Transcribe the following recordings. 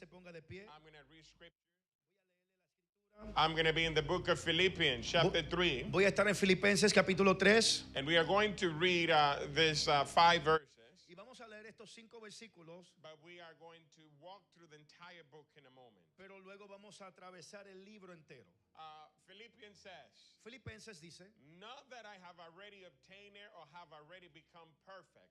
se ponga de pie. I'm going to read scripture. I'm going to be in the book of Philippians, chapter 3. Voy a estar en Filipenses capítulo 3. And we are going to read this 5 verses. Y vamos a leer estos 5 versículos. But we are going to walk through the entire book in a moment. Pero luego vamos a atravesar el libro entero. Philippians says, Filipenses dice, not that I have already obtained it or have already become perfect,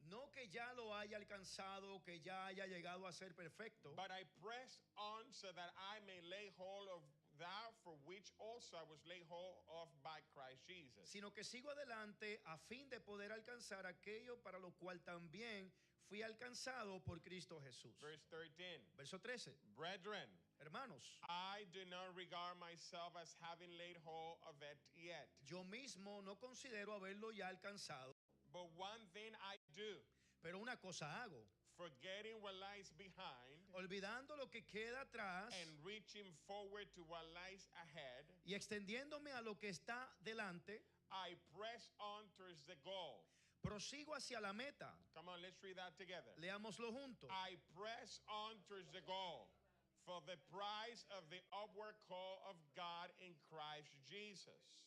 no que ya lo haya alcanzado, que ya haya llegado a ser perfecto, but I press on so that I may lay hold of that for which also I was laid hold of by Christ Jesus. sino que sigo adelante a fin de poder alcanzar aquello para lo cual también fui alcanzado por Cristo Jesús. Verse 13. Verso 13. Brethren, Hermanos, I do not regard myself as having laid hold of it yet. yo mismo no considero haberlo ya alcanzado, But one thing I do, pero una cosa hago, forgetting what lies behind olvidando lo que queda atrás and reaching forward to what lies ahead, y extendiéndome a lo que está delante, I press on towards the goal. prosigo hacia la meta. Come on, let's read that together. Leámoslo juntos. I press on towards the goal for the prize of the upward call of God in Christ Jesus.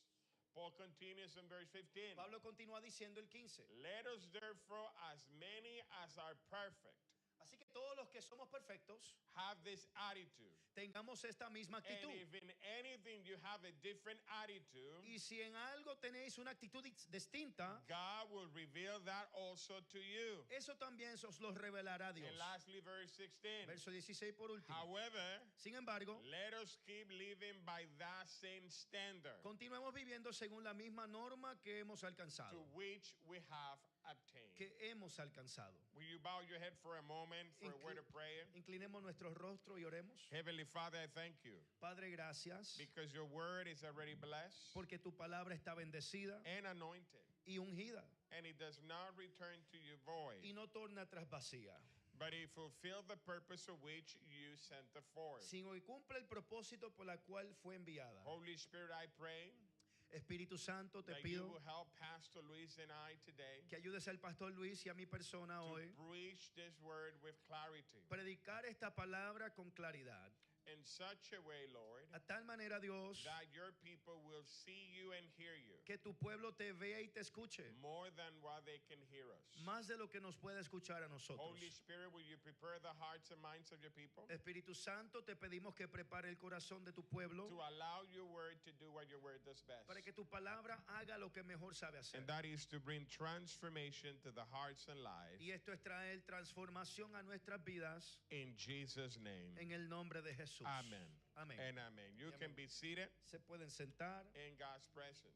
Paul continues in verse 15. Pablo continúa diciendo el 15. Let us therefore, as many as are perfect, Así que todos los que somos perfectos have this attitude. tengamos esta misma And actitud. if in anything you have a different attitude, Y si en algo tenéis una actitud distinta, God will reveal that also to you. eso también os lo revelará Dios. And lastly, verse 16. Verso 16 por último. However, Sin embargo, let us keep living by that same standard continuemos viviendo según la misma norma que hemos to alcanzado. which we have obtained. Que hemos alcanzado. Will you bow your head for a moment for a word of prayer? Inclinemos nuestro rostro y oremos. Heavenly Father, I thank you Padre, gracias because your word is already blessed porque tu palabra está bendecida and anointed, y ungida and it does not return to you void, y no torna tras vacía, but it fulfills the purpose of which you sent it forth. sino que cumple el propósito por la cual fue enviada. Holy Spirit, I pray Espíritu Santo, te that you pido will help Pastor Luis and I today que ayudes al pastor Luis y a mi persona to hoy preach this word with clarity predicar esta palabra con claridad. in such a way, Lord, A tal manera, Dios, that your people will see you and hear you que tu pueblo te vea y te escuche more than what they can hear us. más de lo que nos puede escuchar a nosotros. Holy Spirit, will you prepare the hearts and minds of your people Espíritu Santo, te pedimos que prepare el corazón de tu pueblo to allow your word to do what your word does best? para que tu palabra haga lo que mejor sabe hacer. And that is to bring transformation to the hearts and lives Y esto es traer transformación a nuestras vidas in Jesus' name. en el nombre de Jesús. Amen. Amén. And amen. You Y can amén. be seated Se pueden sentar. in God's presence.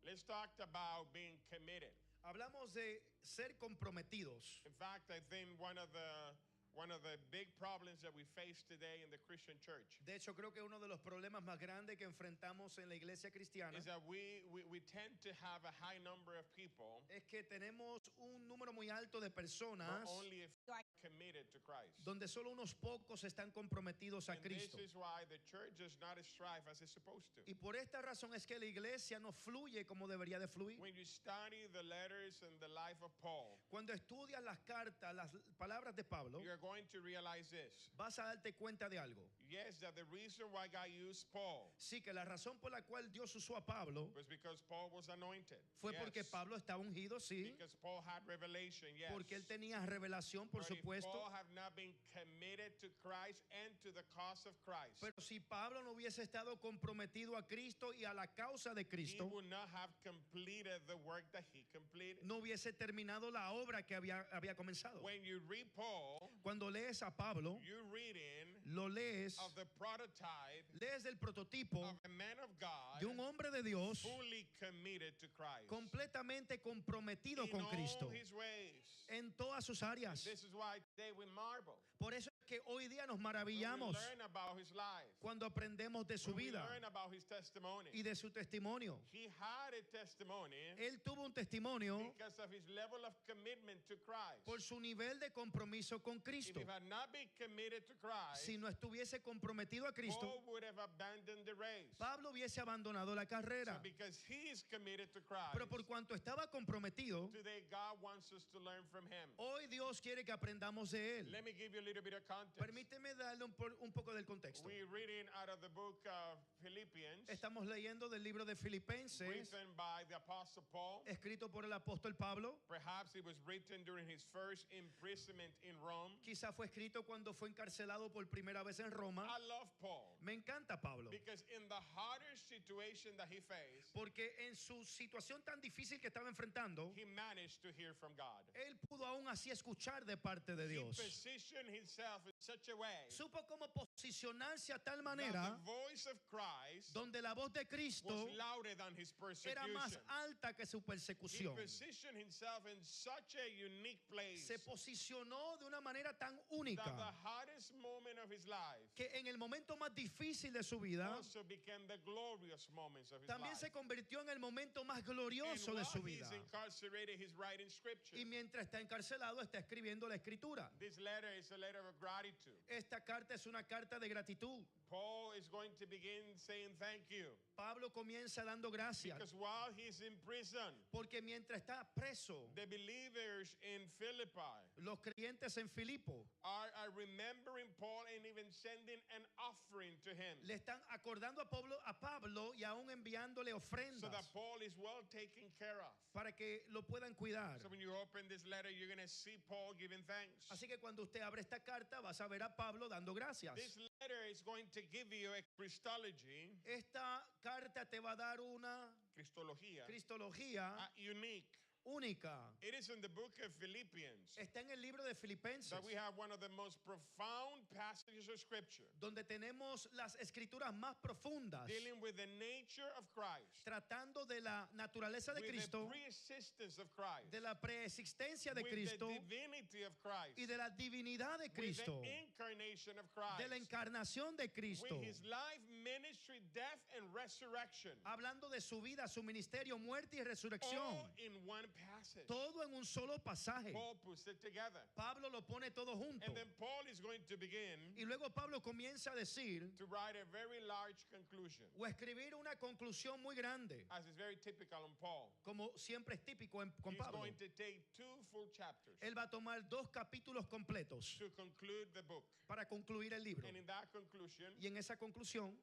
Let's talk about being committed. Hablamos de ser comprometidos. In fact, I think one of the big problems that we face today in the Christian church De hecho, creo que uno de los problemas más grandes que enfrentamos en la iglesia cristiana is that we tend to have a high number of people, es que tenemos un número muy alto de but personas only if committed to Christ. donde solo unos pocos están comprometidos a And this Cristo. is why the church does not strive as it's supposed to. Y por esta razón es que la iglesia no fluye como debería de fluir. When you study the letters and the life of Paul, Cuando estudias las cartas, las palabras de Pablo, you're going to realize this. vas a darte cuenta de algo. Yes, that the reason why God used Paul Sí, que la razón por la cual Dios usó a Pablo was because Paul was anointed. fue porque Yes. Pablo estaba ungido, sí, Because Paul had revelation, yes. porque él tenía revelación, por But if supuesto. Paul have not been committed to Christ and to the cause of Christ, Pero si Pablo no hubiese estado comprometido a Cristo y a la causa de he Cristo, would not have completed the work that he completed. no hubiese terminado la obra que había comenzado. When you read Paul, Cuando lees a Pablo, you're reading lo lees, of the prototype lees el prototipo of a man of God de un hombre de Dios fully committed to Christ completamente comprometido in con all Cristo his ways. en todas sus áreas. This is why today we marvel. Por eso es que hoy día nos When we maravillamos learn about his life, cuando aprendemos de su when we vida learn about his testimony. y de su testimonio. He had a testimony Él tuvo un testimonio because of his level of commitment to Christ. por su nivel de compromiso con If Cristo. he had not been committed to Christ, Si no estuviese comprometido a Cristo, Paul would have abandoned the race. Pablo hubiese abandonado la So carrera. because he is committed to Christ, Pero por cuanto estaba comprometido, today God wants us to learn from him. hoy Dios quiere que aprendamos de él. Let me give you a little bit of context. Permíteme darle un poco del contexto. We're reading out of the book of Philippians, Estamos leyendo del libro de Filipenses, written by the Apostle Paul. escrito por el apóstol Pablo. Perhaps it was written during his first imprisonment in Rome. Quizá fue escrito cuando fue encarcelado por primera vez en Roma. I love Paul Me encanta Pablo, because in the harder situation that he faced, porque en su situación tan difícil que estaba enfrentando, he managed to hear from God. él pudo aún así escuchar de parte de He Dios. positioned himself in such a way Supo cómo posicionarse a tal that manera the voice of Christ donde la voz de Cristo was louder than his era más persecution. alta que su He persecución. positioned himself in such a unique place Se posicionó de una manera tan that única the hardest moment of his life que en el momento más difícil de su vida also became the glorious moments of his también life. se convirtió en el momento más And glorioso de while su he's vida. incarcerated, he's writing scripture. Y mientras está encarcelado, está escribiendo la escritura. This letter is a letter of gratitude. Esta carta es una carta de gratitud. Paul is going to begin saying thank you Pablo comienza dando gracias because while he's in prison, porque mientras está preso, the believers in Philippi los creyentes en Filipo are remembering Paul and even sending an offering to him le están acordando a Pablo y aún enviándole so ofrendas that Paul is well taken care of. para que lo puedan cuidar. So when you open this letter, you're going to see Paul giving thanks. Así que cuando usted abre esta carta, vas a ver a Pablo dando gracias. This letter is going to give you a Christology, Esta carta te va a dar una Christología, cristología unique. única. It is in the book of Philippians Está en el libro de Filipenses, that we have one of the most profound passages of scripture donde tenemos las escrituras más profundas, dealing with the nature of Christ, tratando de la naturaleza de with Cristo, the pre-existence of Christ, de la preexistencia de with Cristo the divinity of Christ, y de la divinidad de with Cristo, the incarnation of Christ, de la encarnación de Cristo, with his life, ministry, death, and resurrection, hablando de su vida, su ministerio, muerte y resurrección. all in one passage. Todo en un solo pasaje. Paul puts it together. Pablo lo pone todo junto. And then Paul is going to begin Y luego Pablo comienza a decir to write a very large conclusion, o a escribir una conclusión muy grande, as is very typical on Paul. como siempre es típico con He's Pablo. going to take 2 full chapters Él va a tomar 2 capítulos completos to conclude the book. para concluir el libro. And in that conclusion, Y en esa conclusión,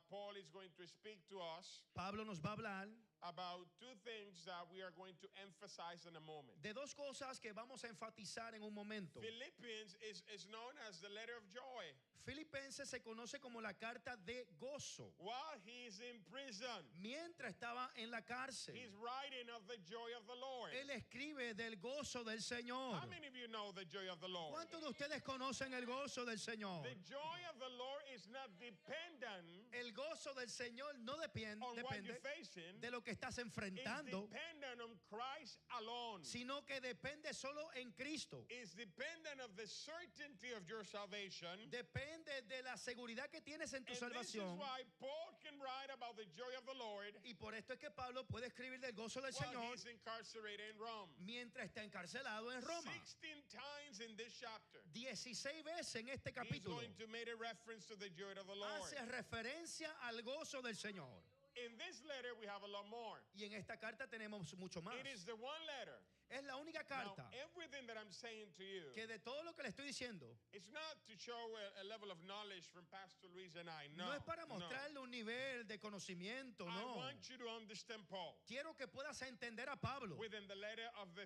Paul is going to speak to us Pablo nos va a hablar about 2 things that we are going to emphasize in a moment. de 2 cosas que vamos a enfatizar en un momento. Philippians is known as the letter of joy. Filipenses se conoce como la carta de gozo. While he's in prison, Mientras estaba en la cárcel, he's writing of the joy of the Lord. él escribe del gozo del Señor. How many of you know the joy of the Lord? ¿Cuántos de ustedes conocen el gozo del Señor? The joy of the Lord is not dependent El gozo del Señor no on what depende you're facing. de lo que estás It's enfrentando, dependent on Christ alone. sino que depende solo en Cristo. It's dependent of the certainty of your salvation. Depende de la seguridad que tienes en tu And this is salvación. why Paul can write about the joy of the Lord Y por esto es que Pablo puede escribir del gozo del while Señor he's incarcerated in Rome. mientras está encarcelado en Roma. 16 times in this chapter, 16 veces en este he's capítulo going to make a reference to the joy of the Lord. hace referencia al gozo del Señor. In this letter, we have a lot more. Y en esta carta tenemos mucho más. It is the one letter. Es la única Now, carta everything that I'm saying to you, que de todo lo que le estoy diciendo it's not to show a level of knowledge from Pastor Luis and I. No, no es para no. mostrarle un nivel de conocimiento, I no. want you to understand Paul Quiero que puedas entender a Pablo within the letter of the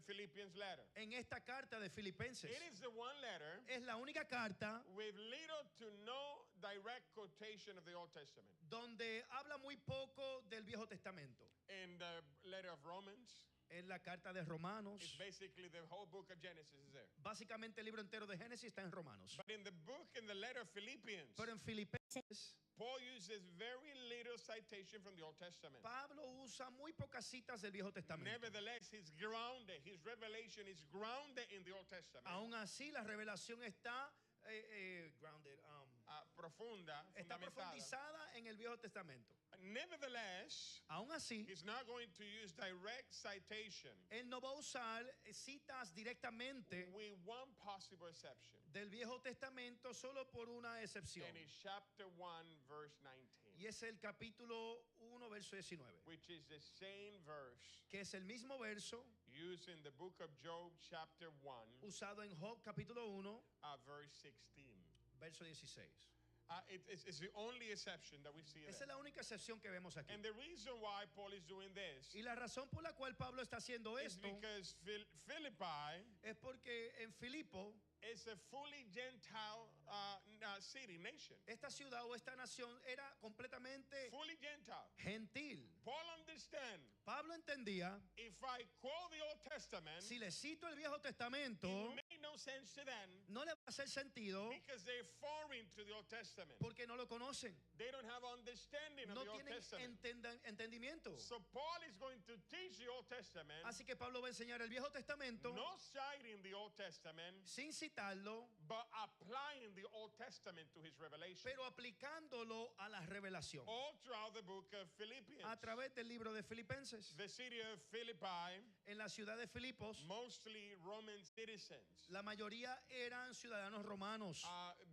Philippians letter. en esta carta de Filipenses. It is the one letter Es la única carta with little to no direct quotation of the Old Testament. donde habla muy poco del Viejo Testamento. In the letter of Romans, En la carta de Romanos, it's basically the whole book of Genesis is there. básicamente el libro entero de Génesis está en Romanos. But in the book, in the letter of Philippians, Pero en Filipenses, Paul uses very little citation from the Old Testament. Pablo usa muy pocas citas del Viejo Testamento. Nevertheless, he's grounded. His revelation is grounded in the Old Testament. Aún así, la revelación está grounded, está fundamentada. profundizada en el Viejo Testamento. Nevertheless, Aún así, he's not going to use direct citation él no va a usar citas directamente with one possible exception. del Viejo Testamento solo por una excepción. And it's chapter 1, verse 19, Y es el capítulo 1, verso 19, which is the same verse que es el mismo verso used in the book of Job, chapter 1, usado en Job capítulo 1, verse 16. verso 16. It's the only exception that we see Esa es there. la única excepción que vemos aquí. And the reason why Paul is doing this Y la razón por la cual Pablo está haciendo is esto because Philippi es porque en Filipo, is a fully Gentile city, nation. esta ciudad o esta nación era completamente Fully Gentile. gentil. Paul understand, Pablo entendía, if I quote the Old Testament, si le cito el Viejo it Testamento, will make no sense to them no le va a hacer sentido because they're foreign to the Old Testament. porque no lo conocen. They don't have understanding of No the Old tienen Testament. entendimiento. So Paul is going to teach the Old Testament, Así que Pablo va a enseñar el Viejo Testamento not citing the Old Testament, sin citarlo, but applying the Old Testament to his revelation. pero aplicándolo a la revelación. All throughout the book of Philippians. A través del libro de Filipenses. The city of Philippi, En la ciudad de Filipos, mostly Roman citizens, la mayoría eran ciudadanos romanos,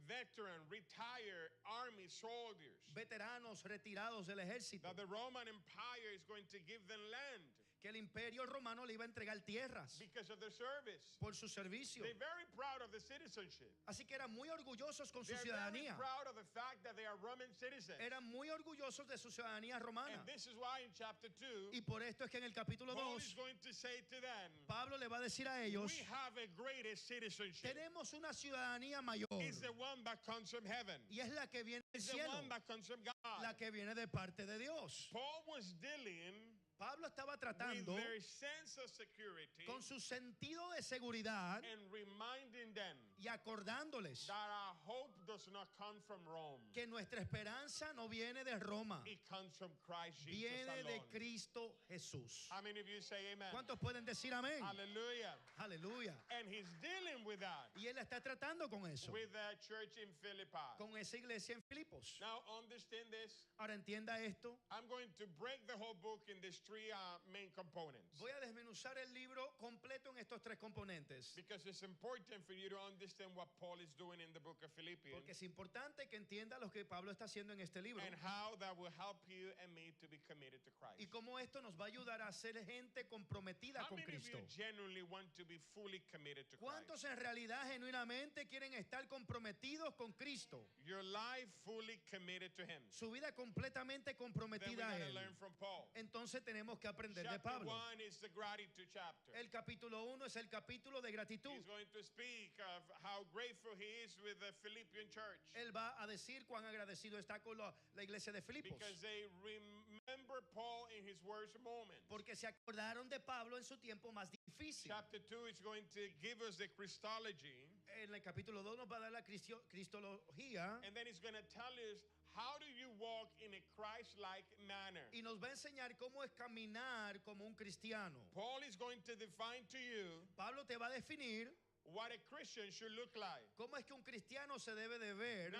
veteran, retired army soldiers, veteranos retirados del ejército, that the Roman Empire is going to give them land que el imperio romano le iba a entregar tierras because of their service. por su servicio. They're very proud of the citizenship. Así que eran muy orgullosos con su They're very ciudadanía. proud of the fact that they are Roman citizens. Eran muy orgullosos de su ciudadanía romana. And this is why in chapter 2, Y por esto es que en el capítulo Paul 2, is going to say to them, Pablo le va a decir a ellos, we have a greatest citizenship. tenemos una ciudadanía mayor It's the one that comes from heaven. y es la que viene del It's the cielo, one that comes from God. la que viene de parte de Dios. Paul was dealing Pablo estaba with tratando their sense of security con su sentido de seguridad and reminding them y acordándoles that our hope does not come from Rome. que nuestra esperanza no viene de Roma, It comes from Christ Jesus viene de alone. Cristo Jesús. How many of you say amen? ¿Cuántos pueden decir amén? Hallelujah. Aleluya. And he's dealing with that Y él está tratando con eso, with the church in Philippi. con esa iglesia en Filipos. Now understand this. Ahora entienda esto. I'm going to break the whole book in these three main components Voy a desmenuzar el libro completo en estos tres componentes, because it's important for you to understand what Paul is doing in the book of Philippians porque es importante que entienda lo que Pablo está haciendo en este libro and how that will help you and me to be committed to Christ. y cómo esto nos va a ayudar a ser gente comprometida How con many of Cristo. you genuinely want to be fully committed to ¿Cuántos Christ? en realidad genuinamente quieren estar comprometidos con Cristo? Your life fully committed to Him. Su vida completamente Then we comprometida a gotta Él. learn from Paul. Entonces tenemos que aprender de Chapter Pablo. 1 is the gratitude chapter. El capítulo 1 es el capítulo de gratitud. He's going to speak of how grateful he is with the Philippian church Él va a decir cuán agradecido está con la iglesia de Filipos, because they remember Paul in his worst moment. porque se acordaron de Pablo en su tiempo más difícil. Chapter 2 is going to give us the Christology, En el capítulo 2 nos va a dar la cristología and then he's going to tell us how do you walk in a Christ-like manner. y nos va a enseñar cómo es caminar como un cristiano. Paul is going to define to you Pablo te va a definir what a Christian should look like. cómo es que un cristiano se debe de ver.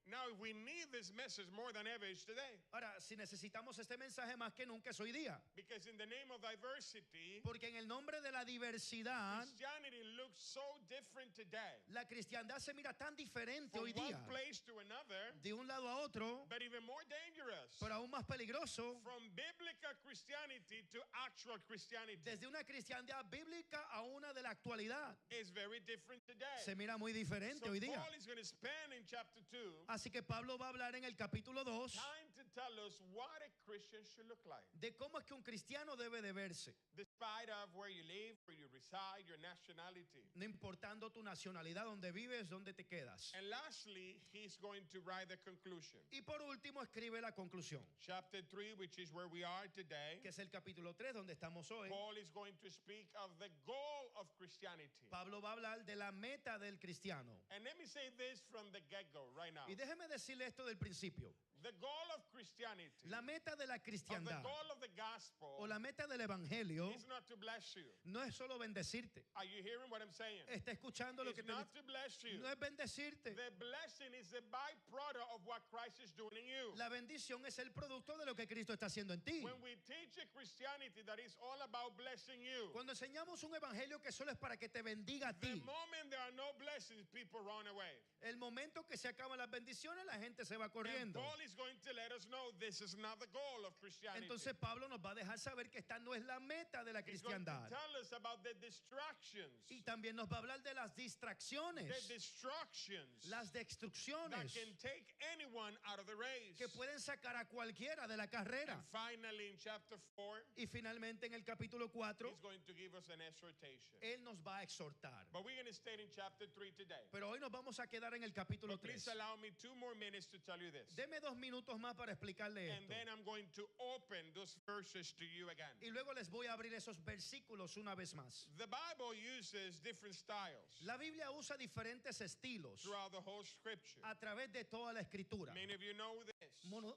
Now we need this message more than ever is today. Ahora, si necesitamos este mensaje más que nunca es hoy día, Because in the name of diversity, porque en el nombre de la diversidad, Christianity looks so different today. la cristiandad se mira tan diferente From hoy one día, place to another, de un lado a otro, but even more dangerous. pero aún más peligroso, From biblical Christianity to actual Christianity desde una cristiandad bíblica a una de la actualidad. is very different today. Se mira muy diferente So hoy día. Paul is going to spend in chapter 2 Así que Pablo va a hablar en el capítulo 2 time to tell us what a Christian should look like. de cómo es que un cristiano debe de verse, Despite of where you live, where you reside, your nationality. no importando tu nacionalidad, donde vives, donde te quedas. And lastly, he's going to write the conclusion. Y por último escribe la conclusión, Chapter 3, which is where we are today, que es el capítulo 3 donde estamos hoy. Paul is going to speak of the goal of Christianity. Pablo va a hablar de la meta del cristiano. And let me say this from the get-go right now. Y déjeme decirle esto del principio. The goal of Christianity, La meta de la of the cristiandad goal of the gospel, o la meta del evangelio is is not to bless you. no es solo bendecirte. Are you hearing what I'm saying? Está escuchando lo It's que te not dice. to bless you. No es bendecirte. The blessing is the byproduct of what Christ is doing in you. La bendición es el producto de lo que Cristo está haciendo en ti. When we teach a Christianity that is all about blessing you, Cuando enseñamos un evangelio que solo es para que te bendiga a the ti, moment there are no blessings, people run away. el momento que se acaban las bendiciones, la gente se va And corriendo. Paul is going to let us know this is not the goal of Christianity. Entonces Pablo nos va a dejar saber que esta no es la meta de la He's going to cristiandad. tell us about the distractions. Y también nos va a hablar de las The distracciones, destructions las that destrucciones can take anyone out of the race. que pueden sacar a cualquiera de la carrera. And finally, in chapter 4, Y finalmente en el capítulo 4, he's going to give us an exhortation. Él nos va a exhortar. But we're going to stay in chapter 3 today. Pero hoy nos vamos a quedar en el capítulo But please 3. allow me 2 more minutes to tell you this. Deme 2 minutos más para explicarle And esto. then I'm going to open those verses to you again. Y luego les voy a abrir esos versículos una vez más. The Bible uses different styles La Biblia usa diferentes estilos throughout the whole scripture. a través de toda la escritura. Many of you know this.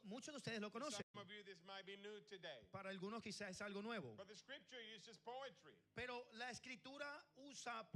Muchos de ustedes lo conocen. Some of you, this might be new today. Para algunos quizás es algo nuevo. But the scripture uses poetry, Pero la escritura usa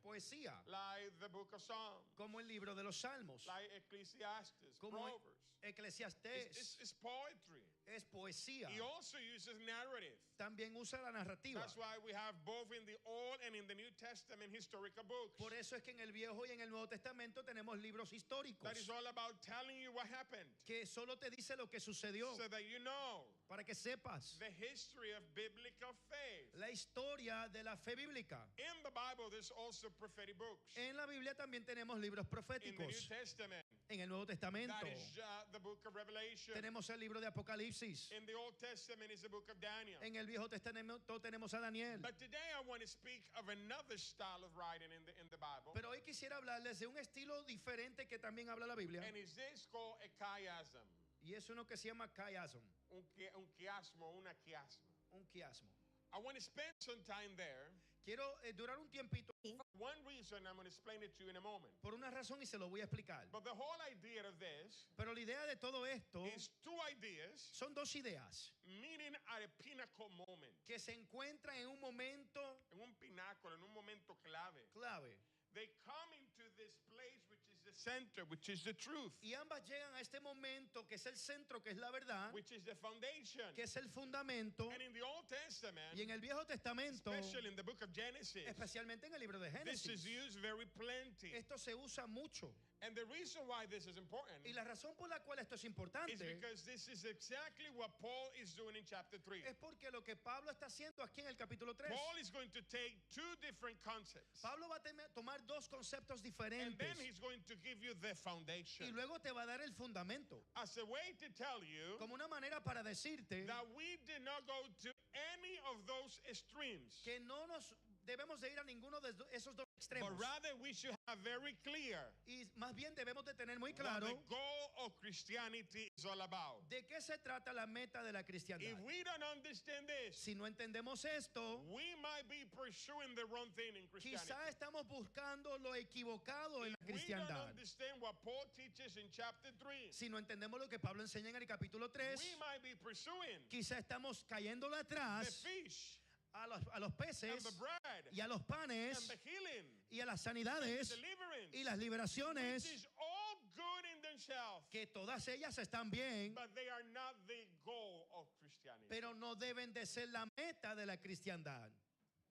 poesía, like the book of Psalms, como el libro de los Salmos, like Ecclesiastes, como Proverbs. Eclesiastés. It's poetry. Es poesía. He also uses narrative. También usa la narrativa. That's why we have both in the Old and in the New Testament historical books. Por eso es que en el Viejo y en el Nuevo Testamento tenemos libros históricos That is all about telling you what happened, que solo te dice lo que sucedió so that you know para que sepas the history of biblical faith. la historia de la fe bíblica. In the Bible, there's also prophetic books. En la Biblia también tenemos libros In the New proféticos. Testament, En el Nuevo Testamento that is the book of Revelation. tenemos el libro de Apocalipsis. In the Old Testament is the book of Daniel. En el Viejo Testamento tenemos a Daniel. But today I want to speak of another style of writing in the Bible. Pero hoy quisiera hablarles de un estilo diferente que también habla la Biblia. And is this called a chiasm? Y es uno que se llama chiasm. Un chiasmo, una chiasma. Un chiasmo. I want to spend some time there. Quiero durar un tiempito One reason, I'm going to explain it to you in a moment. por una razón y se lo voy a explicar. But the whole idea of this Pero la idea de todo esto is 2 ideas son 2 ideas meeting at a pinnacle moment. que se encuentran en un momento En un pináculo, en un momento clave. clave. They come into this place which is the center, which is the truth, Y ambas llegan a este momento que es el centro, que es la verdad, which is the foundation. que es el fundamento. And in the Old Testament, Y en el Viejo Testamento, especially in the book of Genesis, especialmente en el libro de this is Génesis, used very plenty. esto se usa mucho. And the reason why this is important Y la razón por la cual esto es is importante because this is exactly what Paul is doing in chapter 3. es porque lo que Pablo está haciendo aquí en el capítulo 3, Paul is going to take 2 different concepts, Pablo va a tomar 2 conceptos and diferentes then he's going to give you the y foundation luego te va a dar el fundamento as a way to tell you como una manera para decirte that we did not go to any of those extremes, que no nos debemos de ir a ninguno de esos 2 but extremos. rather we should have very clear Y más bien debemos de tener muy what claro the goal of Christianity is all about. de qué se trata la meta de la cristiandad. If we don't understand this, Si no entendemos esto, we might be pursuing the wrong thing in Christianity. quizá estamos buscando lo equivocado en la If we don't cristiandad. understand what Paul teaches in chapter 3, Si no entendemos lo que Pablo enseña en el capítulo 3, we might be pursuing quizá estamos cayéndole the atrás fish a los and peces the bread y a los and panes the healing y a las and the sanidades deliverance, y las which liberaciones, is all good in themselves, que todas ellas están bien, but they are not the goal of Christianity. pero no deben de ser la meta de la cristiandad.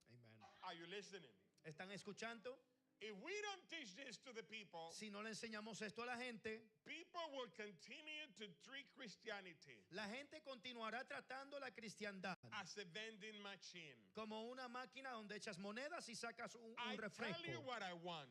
Amen. Are you listening? ¿Están escuchando? If we don't teach this to the people, Si no le enseñamos esto a la gente, people will continue to treat Christianity la gente continuará tratando la cristiandad as a vending machine. como una máquina donde echas monedas y sacas un I tell you refresco. what I want,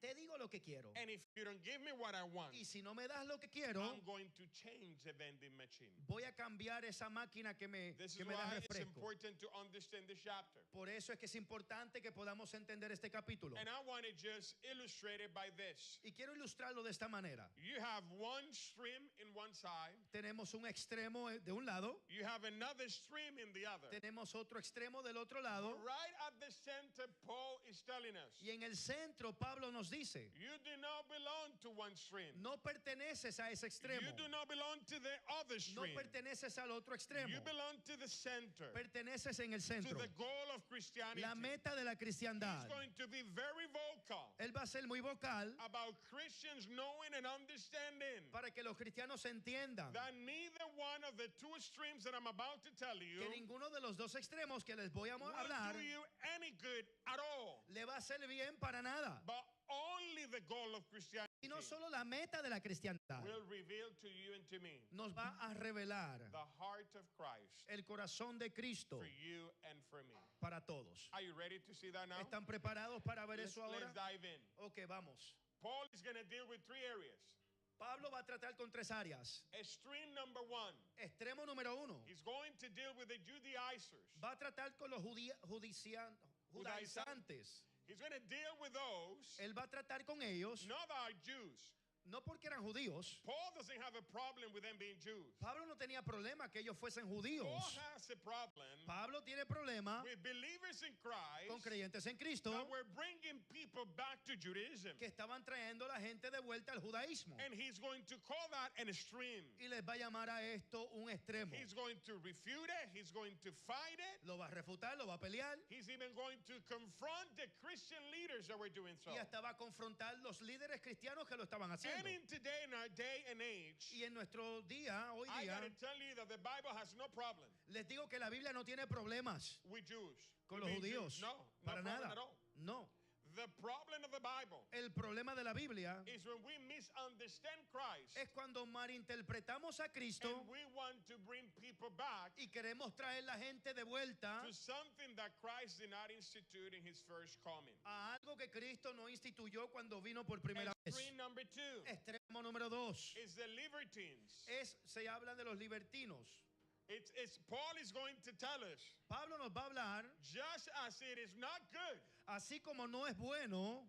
Te digo lo que quiero. and if you don't give me what I want, Y si no me das lo que quiero, I'm going to change the vending machine. voy a cambiar esa máquina que me This que is me da why it's refresco. important to understand this chapter. Por eso es que es importante que podamos entender este capítulo. And I want to just illustrate it by this. Y quiero ilustrarlo de esta manera. You have one stream in one side, Tenemos un extremo de un lado, you have another stream in the other. tenemos otro extremo del otro lado, Right at the center, Paul is telling us y en el centro Pablo nos nos dice, you do not belong to one stream. no perteneces a ese extremo, You do not belong to the other no stream. perteneces al otro extremo, You belong to the center, perteneces en el to centro. the goal of Christianity. La meta de la cristiandad. He's going to be very vocal Él va a ser muy vocal about Christians knowing and understanding para que los cristianos entiendan that neither one of the two streams that I'm about to tell you que ninguno de los dos extremos que les voy a will hablar do you any good at all, le va a hacer bien para nada. but only the goal of Christianity Y no solo la meta de la cristiandad will reveal to you and to me nos va a revelar the heart of Christ el corazón de Cristo for you and for me. para todos. Are you ready to see that now? ¿Están preparados para ver Let's eso ahora? dive in. Ok, vamos. Paul is going to deal with three areas. Pablo va a tratar con tres áreas. Extreme number one, Extremo número uno, he's going to deal with the Judaizers. va a tratar con los judaizantes. He's going to deal with those Él va a tratar con ellos, not our Jews. no porque eran judíos. Paul doesn't have a problem with them being Jews. Pablo no tenía problema que ellos fuesen Paul judíos. has a problem Pablo tiene problema with believers in con Christ creyentes en Cristo that we're bringing people back to Judaism. que estaban trayendo a la gente de vuelta al judaísmo. And he's going to call that an extreme. Y les va a llamar a esto un extremo. He's going to refute it. He's going to fight it. Lo va a refutar, lo va a pelear He's even going to confront the Christian leaders that were doing so. y hasta va a confrontar los líderes cristianos que lo estaban haciendo. And in today, in our day and age, Y en nuestro día, hoy I día, got to tell you that the Bible has no problem les digo que la Biblia no tiene problemas with Jews. con with los being judíos. Jews. No, Para problem nada. at all. No. The problem of the Bible El problema de la Biblia is when we misunderstand Christ es cuando malinterpretamos a Cristo and we want to bring people back y queremos traer la gente de vuelta to something that Christ did not institute in his first coming. a algo que Cristo no instituyó cuando vino por primera vez. Extreme number two Extremo número dos. is the libertines. Se habla de los libertinos. It's Paul is going to tell us, Pablo nos va a hablar, just as it is not good así como no es bueno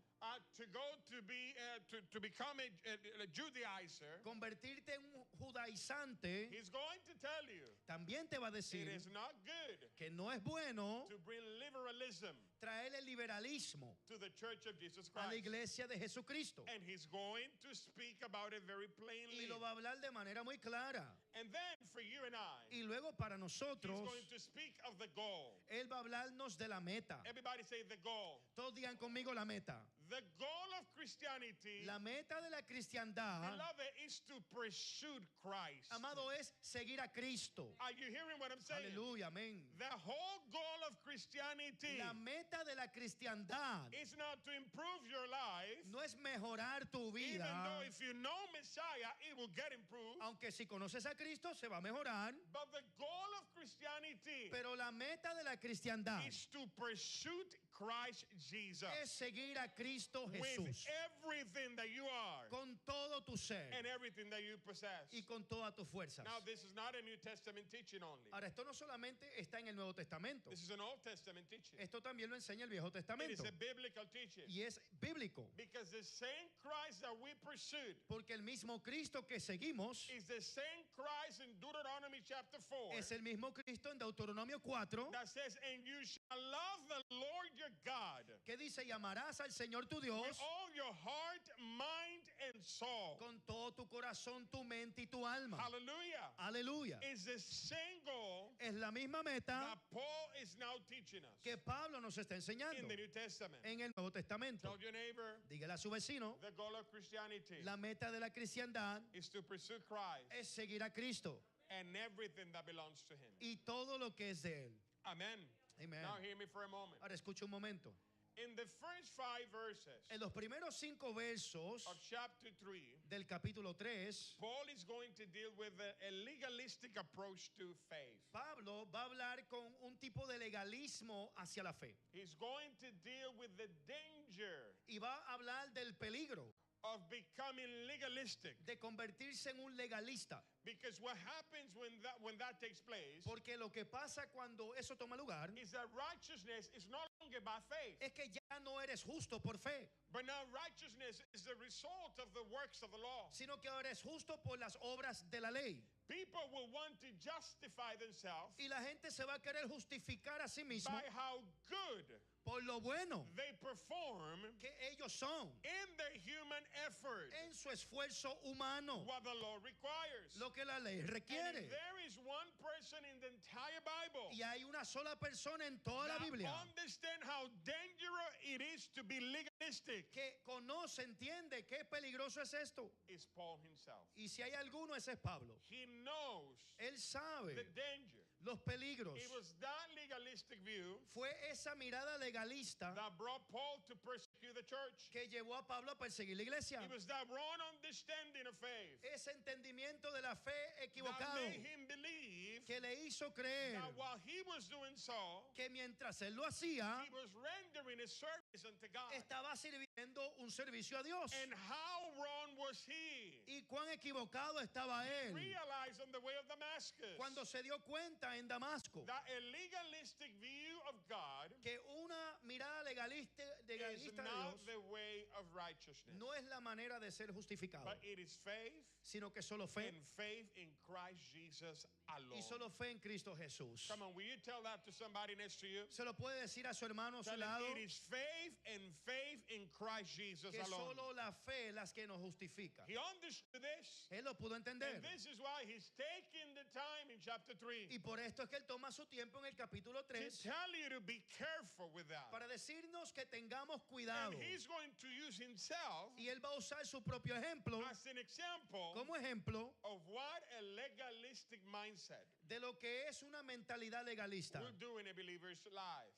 to go to become a Judaizer, convertirte en un judaizante, he's going to tell you también te va a it decir is not good que no es bueno to bring liberalism traer el liberalismo to the Church of Jesus a la Christ. iglesia de Jesucristo. And he's going to speak about it very Y plainly. lo va a hablar de manera muy clara. And then for you and I, Y luego para he's nosotros, going to speak of the goal. Él va a hablarnos de la meta. Everybody say the goal. Todos digan conmigo la meta. The goal of Christianity, La meta de la cristiandad, beloved, is to pursue Christ. amado, es seguir a Cristo. Are you hearing what I'm saying? Aleluya, amén. The whole goal of Christianity La meta de la cristiandad is not to improve your life, no es mejorar tu even vida, though if you know Messiah, it will get improved. aunque si conoces a Cristo se va a mejorar, But the goal of Christianity pero la meta de la cristiandad is to pursue Christ Jesus es seguir a Cristo with Jesús everything that you are con todo tu ser and everything that you possess. y con todas tus fuerzas. Now, this is not a New Testament teaching only. Ahora, esto no solamente está en el Nuevo Testamento, This is an Old Testament teaching. esto también lo enseña el Viejo It is Testamento a biblical teaching. y es bíblico, Because the same Christ that we pursued porque el mismo Cristo que seguimos is the same Christ in Deuteronomy chapter 4 es el mismo Cristo en Deuteronomio 4 that says, and you shall love the Lord your God que dice, y amarás al Señor tu with Dios all your heart, mind, and soul. con todo tu corazón, tu mente y tu alma. Hallelujah. Aleluya. It's the same goal Es la misma meta that Paul is now teaching us que Pablo nos está enseñando in the New Testament. en el Nuevo Testamento. Tell your neighbor, Dígale a su vecino, the goal of Christianity la meta de la cristiandad is to pursue Christ es seguir a Cristo and everything that belongs to him. y todo lo que es de Él. Amen. Amen. Now hear me for a moment. Ahora escucha un momento. In the first 5 verses En los primeros 5 versos of chapter 3, del capítulo 3, Paul is going to deal with a legalistic approach to faith. Pablo va a hablar con un tipo de legalismo hacia la fe He's going to deal with the danger y va a hablar del peligro of becoming legalistic. de convertirse en un legalista. Because what happens when that takes place Porque lo que pasa cuando eso toma lugar is that righteousness is no longer by faith. es que ya Ya no eres justo por fe, but now righteousness is the result of the works of the law. sino que ahora eres justo por las obras de la ley. People will want to justify themselves Y la gente se va a querer justificar a sí mismo by how good por lo bueno they perform que ellos son in their human effort, en su esfuerzo humano, what the law requires. lo que la ley And requiere. there is one person in the entire Bible Y hay una sola persona en toda la that Biblia understand how dangerous it is to be legalistic. que conoce, entiende qué peligroso es esto. Is Paul himself. Y si hay alguno, ese es Pablo. He knows Él sabe the danger. los peligros. It was that legalistic view Fue esa mirada legalista that brought Paul to persecute the church. que llevó a Pablo a perseguir la iglesia. It was that wrong understanding of faith Ese entendimiento de la fe that equivocado made him believe que le hizo creer that while he was doing so, que mientras él lo hacía, he was rendering a service unto God. estaba sirviendo un servicio a Dios. And how wrong was he? Y cuán equivocado estaba él Realized on the way of Damascus cuando se dio cuenta en Damasco that a legalistic view of God que una mirada legalista is de not Dios the way of righteousness, no es la manera de ser justificado, but it is faith sino que solo fe and faith in Christ Jesus alone. y solo fe en Cristo Jesús. Come on, will you tell that to somebody next to you? Se lo puede decir a su hermano a su Tell lado him it is faith and faith in Christ Jesus que alone. solo la fe las que nos justifica. He understood this, Él lo pudo entender. and this is why he's taking the time in chapter 3 Y por esto es que él toma su tiempo en el capítulo to 3 tell you to be careful with that. para decirnos que tengamos cuidado. And he's going to use himself Y él va a usar su propio ejemplo as an example como ejemplo of what a legalistic mindset de lo que es una mentalidad legalista. will do in a believer's life.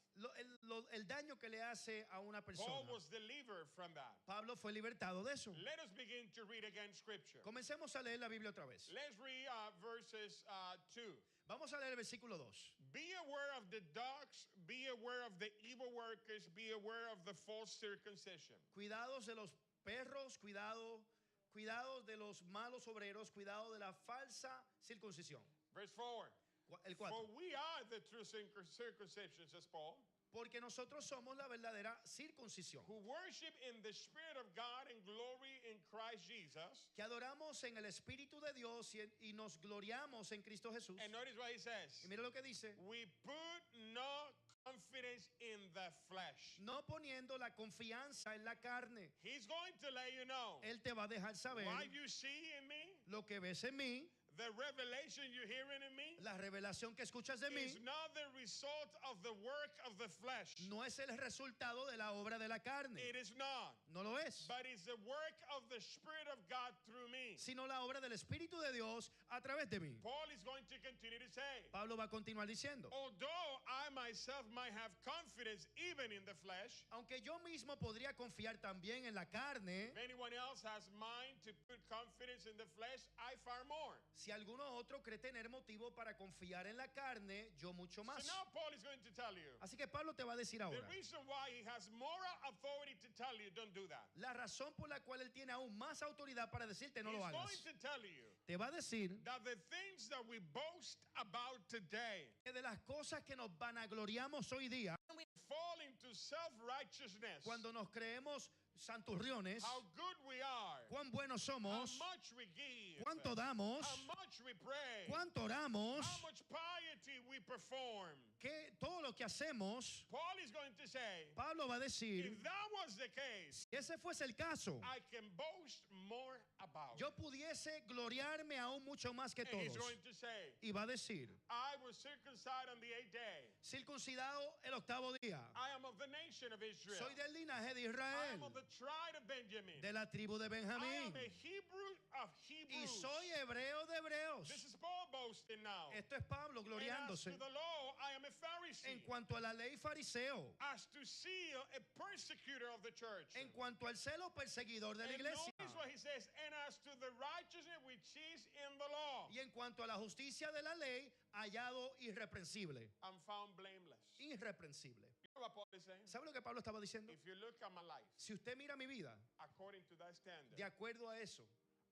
El daño que le hace a una persona. Paul was delivered from that. Pablo fue libertado de eso. Let us begin to read again scripture. Comencemos a leer la Biblia otra vez. Let's read verses 2. Vamos a leer el versículo 2. Be aware of the dogs, be aware of the evil workers, be aware of the false circumcision. Cuidados de los perros, cuidado de los malos obreros, cuidado de la falsa circuncisión. Verse 4. El For 4. we are the true circumcision, says Paul, Porque nosotros somos la verdadera circuncisión, who worship in the Spirit of God and glory in Christ Jesus. que adoramos en el Espíritu de Dios y nos gloriamos en Cristo Jesús. And notice what he says. Y mira lo que dice. We put no confidence in the flesh. No poniendo la confianza en la carne. He's going to let you know Él te va a dejar saber what you see in me, lo que ves en mí, the revelation you're hearing in me, la revelación que escuchas de mí, is not the result of the work of the flesh. no es el resultado de la obra de la carne. It is not. No lo es. But it's the work of the Spirit of God through me. Sino la obra del Espíritu de Dios a través de mí. Paul is going to continue to say, Pablo va a continuar diciendo, although I myself might have confidence even in the flesh, aunque yo mismo podría confiar también en la carne, if anyone else has mind to put confidence in the flesh, I far more. si alguno otro cree tener motivo para confiar en la carne, yo mucho So más. now Paul is going to tell you, Así que Pablo te va a decir the ahora, reason why he has moral authority to tell you, don't do that. la razón por la cual él tiene aún más autoridad para decirte no He's lo going hagas. to tell you Te va a decir that the things that we boast about today que de las cosas que nos vanagloriamos hoy día, fall into self-righteousness, cuando nos creemos santurriones, how good we are, cuán buenos how somos, much we give, cuánto damos, how much we pray, cuánto oramos, how much piety we perform. que todo lo que hacemos, Paul is going to say, Pablo va a decir, if that was the case, si ese fuese el caso, I can boast more about yo it. pudiese gloriarme aún mucho más que And he's todos. going to say, Y va a decir, I was circumcised on the 8th day. circuncidado el octavo día, I am of the nation of Israel. soy del linaje de I Israel, am of the tribe of Benjamin. de la tribu de I Benjamín, am a Hebrew of y Hebrews. soy hebreo de hebreos. This is Paul boasting now. Esto es Pablo And as gloriándose. to the law, I am a Pharisee. En cuanto a la ley fariseo, As to seal, a persecutor of the church. en cuanto al celo perseguidor de la And iglesia, notice what he says, and as to the righteousness which is in the law, y en cuanto a la justicia de la ley, hallado irreprensible. I'm found blameless. Irreprensible. You know what Paul is saying? ¿Sabe lo que Pablo estaba diciendo? If you look at my life, Si usted mira mi vida, according to that standard, de acuerdo a eso,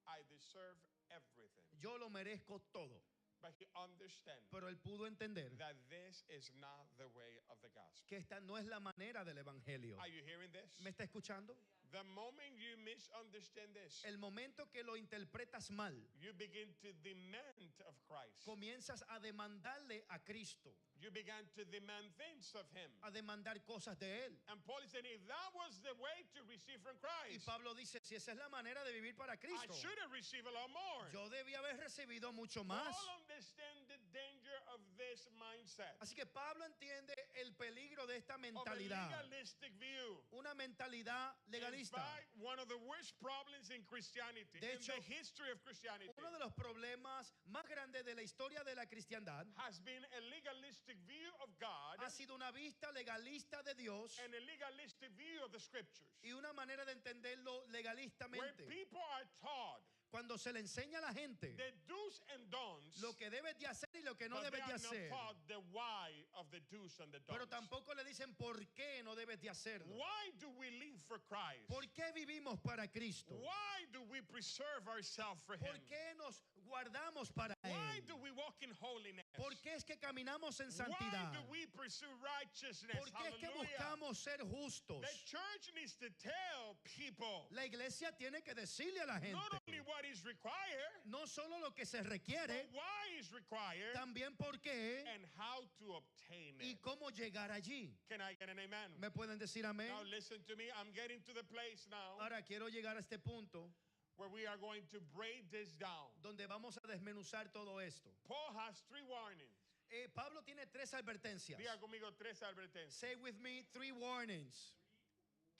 I deserve everything. yo lo merezco todo. But he understood Pero él pudo entender that this is not the way of the gospel. que esta no es la manera del evangelio. Are you hearing this? ¿Me está escuchando? The moment you misunderstand this, El momento que lo interpretas mal, you begin to demand of Christ. comienzas a demandarle a Cristo, You began to demand things of him. a demandar cosas de él. And Paul is saying, if that was the way to receive from Y Christ, Pablo dice, si esa es la manera de vivir para I Cristo, should have received a lot more. yo debía haber recibido mucho más. Paul understands the danger of this mindset, Así que Pablo entiende el peligro de esta of a mentalidad, legalistic view. una mentalidad In legalista. fact, one of the worst problems in Christianity, De in hecho, the history of Christianity, Uno de los problemas más grandes de la historia de la cristiandad has been a legalistic view of God ha sido una vista legalista de Dios and a legalistic view of the scriptures, y una manera de entenderlo where legalistamente. people are taught Cuando se le enseña a la gente the do's and don'ts, lo que debes de hacer y lo que no but they debes de are not hacer, taught the why of the do's and the pero don'ts. tampoco le dicen por qué no debes de hacerlo. Why do we live for Christ? ¿Por qué vivimos para Cristo? Why do we preserve ourselves for ¿Por Him? qué nos guardamos para Why Él? do we walk in holiness? ¿Por qué es que caminamos en Why santidad? do we pursue righteousness? ¿Por qué es que Hallelujah. buscamos ser justos? The church needs to tell people La iglesia tiene que decirle a la not gente only what is required, no solo lo que se but requiere, why is required también por qué and how to obtain y it. cómo llegar allí. Can I get an amen? ¿Me pueden decir amén? Now listen to me. I'm getting to the place now Ahora quiero llegar a este punto where we are going to break this down. donde vamos a desmenuzar todo esto. Paul has three warnings. Pablo tiene tres advertencias. Diga conmigo tres advertencias Say with me, three warnings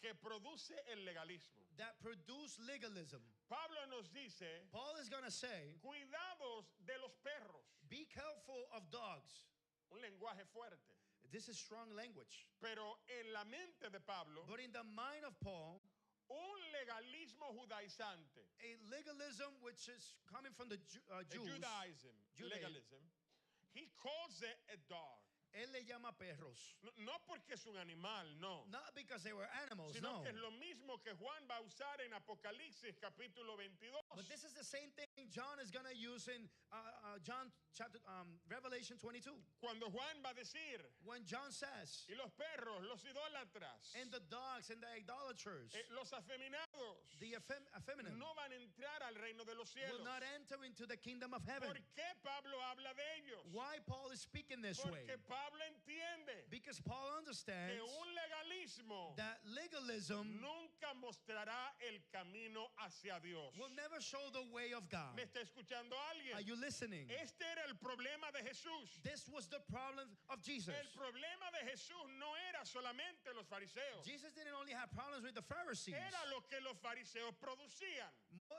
que produce el legalismo. that produce legalism. Pablo nos dice, Paul is going to say, cuidados de los perros. be careful of dogs. Un lenguaje fuerte. This is strong language. Pero en la mente de Pablo, But in the mind of Paul, un legalismo judaizante, a legalism which is coming from the a Jews, Judaism, Judaism. legalism, he calls it a dog. él le llama perros. No porque es un animal, no. Not because they were animals, Sino no. que es lo mismo que Juan va a usar en Apocalipsis capítulo 22. But this is the same thing John is going to use in Revelation 22. Cuando Juan va a decir, When John says, y los perros, los idólatras, and the dogs and the idolaters, los afeminados, the effeminate, no van a entrar al reino de los cielos. will not enter into the kingdom of heaven. ¿Por qué Pablo habla de ellos? Why Paul is speaking this way? Porque Pablo entiende Because Paul que understands un legalismo that legalism nunca mostrará el camino hacia Dios. will never show the way of God. ¿Me está escuchando alguien? Are you listening? Este era el problema de Jesús. This was the problem of Jesus. El problema de Jesús no era solamente los fariseos. Jesus didn't only have problems with the Pharisees. Era lo que los fariseos producían.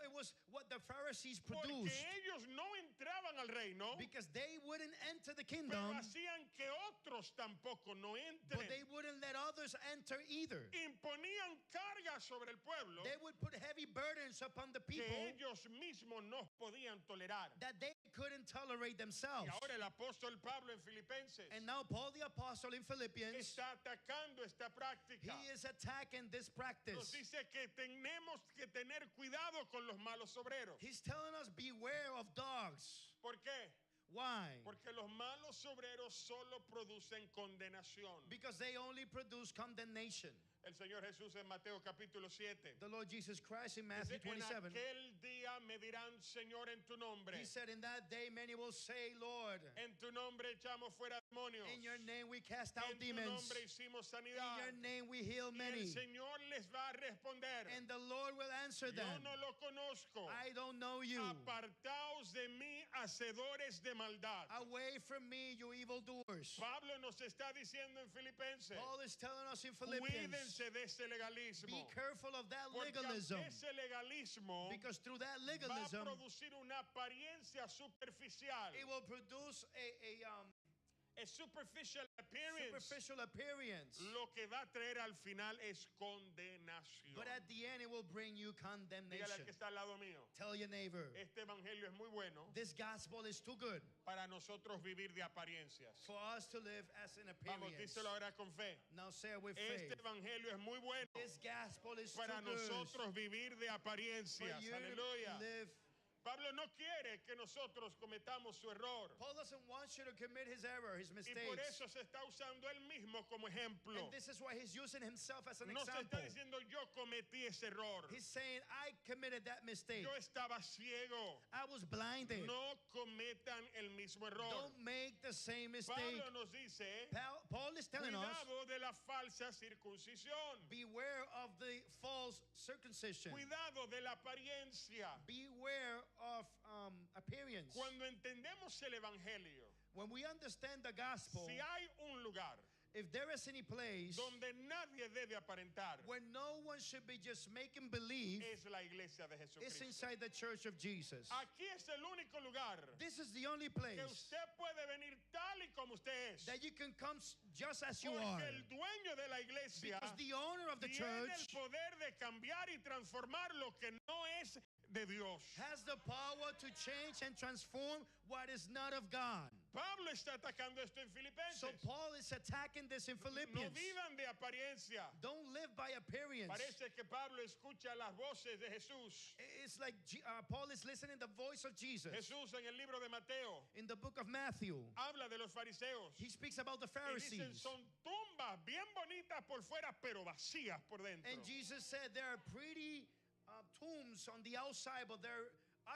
It was what the Pharisees Porque produced. ellos no entraban al reino, Because they wouldn't enter the pero kingdom, hacían que otros tampoco no but they entren. wouldn't let others enter either. Imponían cargas sobre el pueblo They would put heavy burdens upon the que people ellos mismos no podían tolerar. that they couldn't tolerate themselves. Y ahora el apóstol Pablo en Filipenses And now Paul the Apostle in Philippians, está atacando esta práctica. he is attacking this Nos practice. dice que tenemos que tener cuidado con los malos obreros. He's telling us beware of dogs. ¿Por qué? Why? Porque los malos obreros solo producen condenación. Because they only produce condemnation. El Señor Jesús en Mateo capítulo 7. The Lord Jesus Christ in Dice, Matthew en 27, aquel día me dirán, Señor, en tu nombre. he said, in that day many will say, Lord, En tu nombre echamos fuera demonios. in your name we cast out En tu demons. nombre hicimos In sanidad. your name we heal Y el many. Señor les va a responder. And the Lord will answer Yo them. no lo conozco. I don't know you. Apartaos de mí, hacedores de maldad. Away from me, you evildoers. Pablo nos está diciendo en Filipenses, Paul is telling us in Philippians, cuídense de ese legalismo. be careful of that Porque legalism. ese legalismo Because through that va a legalism, producir una apariencia superficial. it will produce A superficial appearance. superficial appearance. Lo que va a traer al final es condenación. But at the end, it will bring you Dígale al condemnation. que está al lado mío. Tell your neighbor, Este evangelio es muy bueno this gospel is too good para nosotros vivir de apariencias. for us to live as an Vamos, appearance. díselo ahora con fe. Now say it with Este faith. evangelio es muy bueno This gospel is too para good nosotros vivir de for apariencias. you to Aleluya. live Pablo no quiere que nosotros cometamos su error. Paul doesn't want you to commit his error, his Y mistakes. por eso se está usando él mismo como ejemplo. And this is why he's using himself as an No se example. está diciendo yo cometí ese error. He's saying, I committed that mistake. Yo estaba ciego. I was blinded. No cometan el mismo error. Don't make the same mistake. Pablo nos dice, Paul is telling us, cuidado de la falsa circuncisión. beware of the false circumcision. Cuidado de la apariencia. Beware of appearance. Cuando entendemos el evangelio, When we understand the gospel, si hay un lugar if there is any place donde nadie debe aparentar, where no one should be just making believe, es la iglesia de it's Jesucristo. inside the church of Jesus. Aquí es el único lugar This is the only que place usted puede venir tal y como usted es. that you can come just as you are. Porque el dueño de la iglesia Because the owner of the tiene el church poder de cambiar y transformar lo que no es de Dios. has the power to change and transform what is not of God. Pablo está atacando esto en Filipenses. So Paul is attacking this in No Philippians. vivan de apariencia. Don't live by appearance. Parece que Pablo escucha las voces de Jesús. It's like Paul is listening the voice of Jesus. Jesús en el libro de Mateo In the book of Matthew, habla de los fariseos. he speaks about the Y dicen, Pharisees. son tumbas bien bonitas por fuera, pero vacías por dentro. And Jesus said there are pretty tombs on the outside, but they're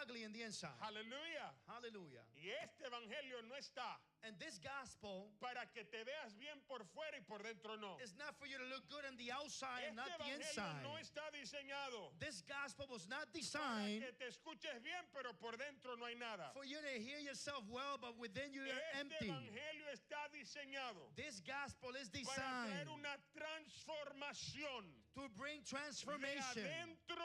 ugly in the inside. Aleluya. Hallelujah. Y este evangelio no está And this gospel para que te veas bien por fuera y por dentro no. is not for you to look good on the outside and Este not the evangelio inside. no está diseñado This gospel was not para designed que te escuches bien, pero por dentro no hay nada. for you to hear yourself well, but within you you're Este empty. evangelio está diseñado This gospel is para designed traer una transformación to bring de transformation adentro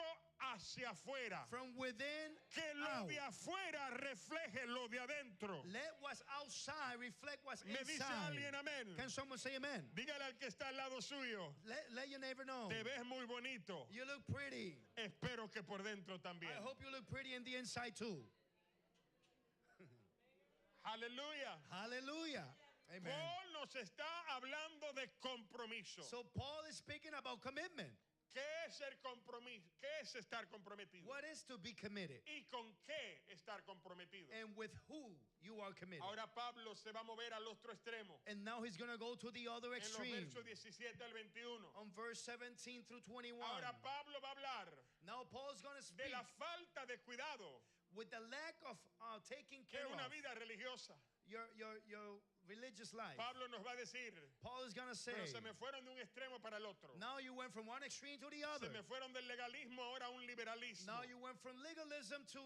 hacia afuera. from within Que lo out. de afuera refleje lo de adentro. Let what's outside reflect what's Me dice inside. alguien amén. Can someone say amen? Dígale al que está al lado suyo, Let your neighbor know. te ves muy bonito. You look pretty. Espero que por dentro también. I hope you look pretty in the inside too. Aleluya. Hallelujah. Amen. Paul nos está hablando de compromiso. So Paul is speaking about commitment. ¿Qué es ser compromiso? ¿Qué es estar comprometido? What is to be committed? ¿Y con qué estar comprometido? And with who you are committed. Ahora Pablo se va a mover al otro extremo. And now he's going to go to the other En los extreme. versos 17 al 21. On verse 17 through 21. Ahora Pablo va a hablar Now Paul's going to de speak la falta de cuidado with the lack of taking care en una of vida religiosa. your religious life. Pablo nos va a decir, Paul is going to say, pero se me fueron de un extremo para el otro. now you went from one extreme to the Se other. me fueron del legalismo ahora a un liberalismo. Now you went from legalism to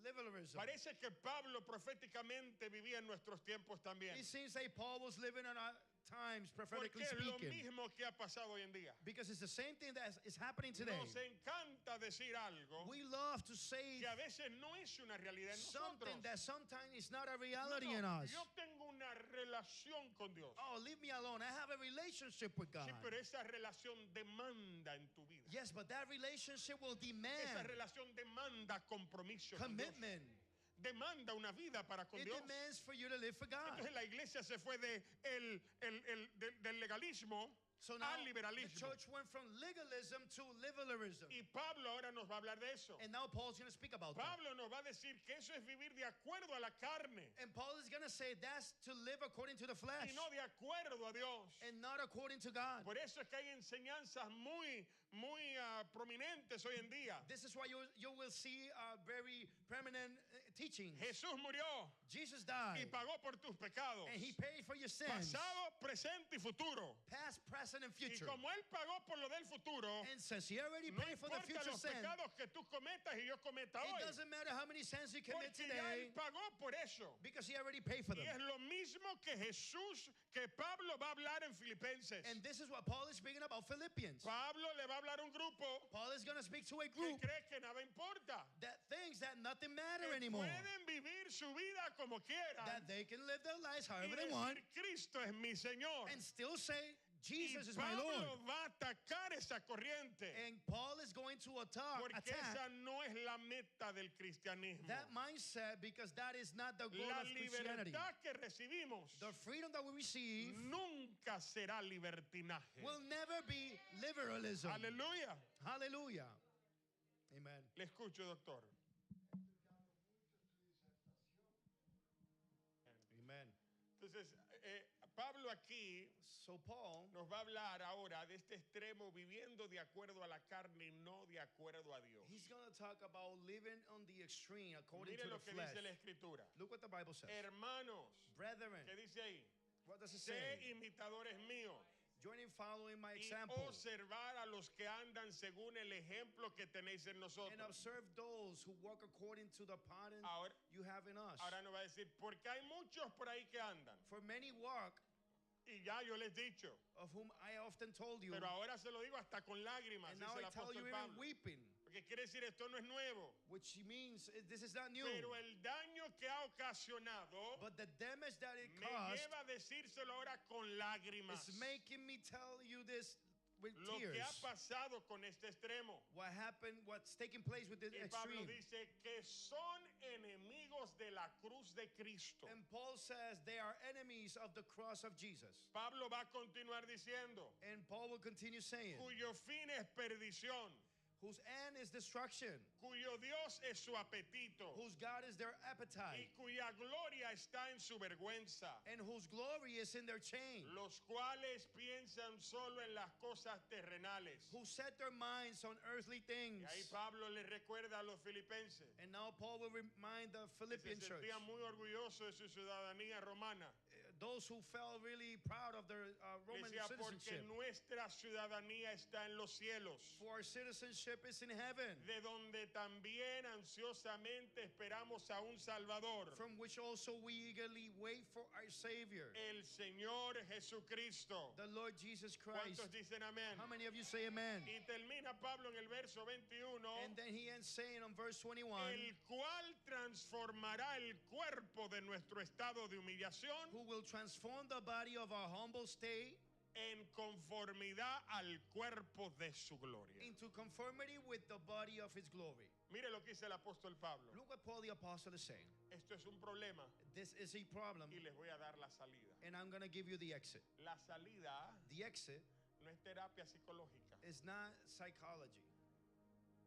liberalism. Parece que Pablo proféticamente vivía en nuestros tiempos también. It seems like Paul was living in our times, Porque prophetically es lo speaking. mismo que ha pasado hoy en día. Because it's the same thing that is happening today. Nos encanta decir algo We love to say que a veces no es una realidad en nosotros. something that sometimes is not a No, reality no, in us. yo tengo una relación con Dios. Oh, leave me alone. I have a relationship with God. Sí, pero esa relación demanda en tu vida. Yes, but that relationship will Esa demand relación demanda compromiso con Dios. commitment. Demanda una vida para con It Dios. demands for you to live for God. Entonces la iglesia se fue del legalismo So now al the liberalismo. church went from legalism to liberalism. Y Pablo ahora nos va a hablar de eso. And now Paul's going to speak about that. Pablo nos va a decir que eso es vivir de acuerdo a la carne And Paul is going to say that's to live according to the flesh y no de acuerdo a Dios. and not according to God. Por eso es que hay enseñanzas muy prominentes hoy en día. This is why you will see very permanent teachings. Jesús murió Jesus y died pagó por tus pecados, and he paid for your sins, pasado, presente y futuro. past, present, and Y future. como Él pagó por lo del futuro, And since he already no paid for the importa future los sin, pecados que tú cometas y yo cometa it hoy, doesn't matter how many sins you commit porque ya today Él pagó por eso. because he already paid for Y them. es lo mismo que Jesús, que Pablo va a hablar en Filipenses. And this is what Paul is speaking about Philippians. Pablo le va a hablar a un grupo Paul is going to speak to a que group cree que nada importa, that thinks that nothing matter que anymore, pueden vivir su vida como quieran that they can live their lives y however they want decir Cristo es mi Señor. and still say Y Jesus is my Lord. Pablo va a atacar esa corriente And Paul is going to porque attack esa no es la meta del cristianismo. that mindset because that is not the goal La of Christianity. libertad que recibimos The freedom that we receive nunca será libertinaje. will never be liberalism. Aleluya. Hallelujah. Amen. Le escucho, doctor. Entonces, Pablo aquí So Paul nos va a hablar ahora de este extremo, viviendo de acuerdo a la carne y no de acuerdo a Dios. he's going to talk about living on the extreme according Mire to lo the que flesh. dice la Escritura. Look what the Bible says. Hermanos, Brethren, ¿qué dice ahí? what does it Sé say? imitadores míos Join in following my y example observar a los que andan según el ejemplo que tenéis en and nosotros. observe those who walk according to the pattern Ahora, you have in us. ahora nos va a decir, porque hay muchos por ahí que andan. For many walk, Y ya yo les he dicho, of whom I often told you, pero ahora se lo digo hasta con lágrimas, and now dice el I tell you apóstol even Pablo. weeping, Porque quiere decir, esto no es nuevo. which means this is not new. Pero el daño que ha ocasionado But the damage that it me caused lleva a decírselo ahora con lágrimas. is making me tell you this with Lo que ha tears. pasado con este extremo. What happened, what's taking place with this Y Pablo extreme. dice que son enemigos de la cruz de Cristo. And Paul says they are enemies of the cross of Jesus. Pablo va a continuar diciendo, And Paul will continue saying, cuyo fin es perdición, whose end is destruction, cuyo Dios es su apetito whose God is their y appetite, cuya gloria está en su vergüenza, and whose glory is in their chain, los cuales piensan solo en las cosas terrenales. who set their minds on earthly things. Y ahí Pablo le recuerda a los filipenses And now Paul will remind the que Philippian se church, sentían muy orgullosos de su ciudadanía romana. those who felt really proud of their Roman Decía, porque citizenship. nuestra ciudadanía está en los cielos, For our citizenship is in heaven, de donde también ansiosamente esperamos a un Salvador, from which also we eagerly wait for our Savior, el Señor Jesucristo. the Lord Jesus Christ. ¿Cuántos dicen amén? How many of you say amen? Y termina Pablo en el verso 21, And then he ends saying on verse 21, el cual transformará el cuerpo de nuestro estado de humillación who will transform the body of our humble state en conformidad al cuerpo de su gloria. into conformity with the body of his glory. Mire lo que dice el apóstol Pablo. Look what Paul the Apostle is saying. Esto es un problema This is a problem, y les voy a dar la salida. and I'm going to give you the exit. La salida The exit no es terapia psicológica. is not psychology.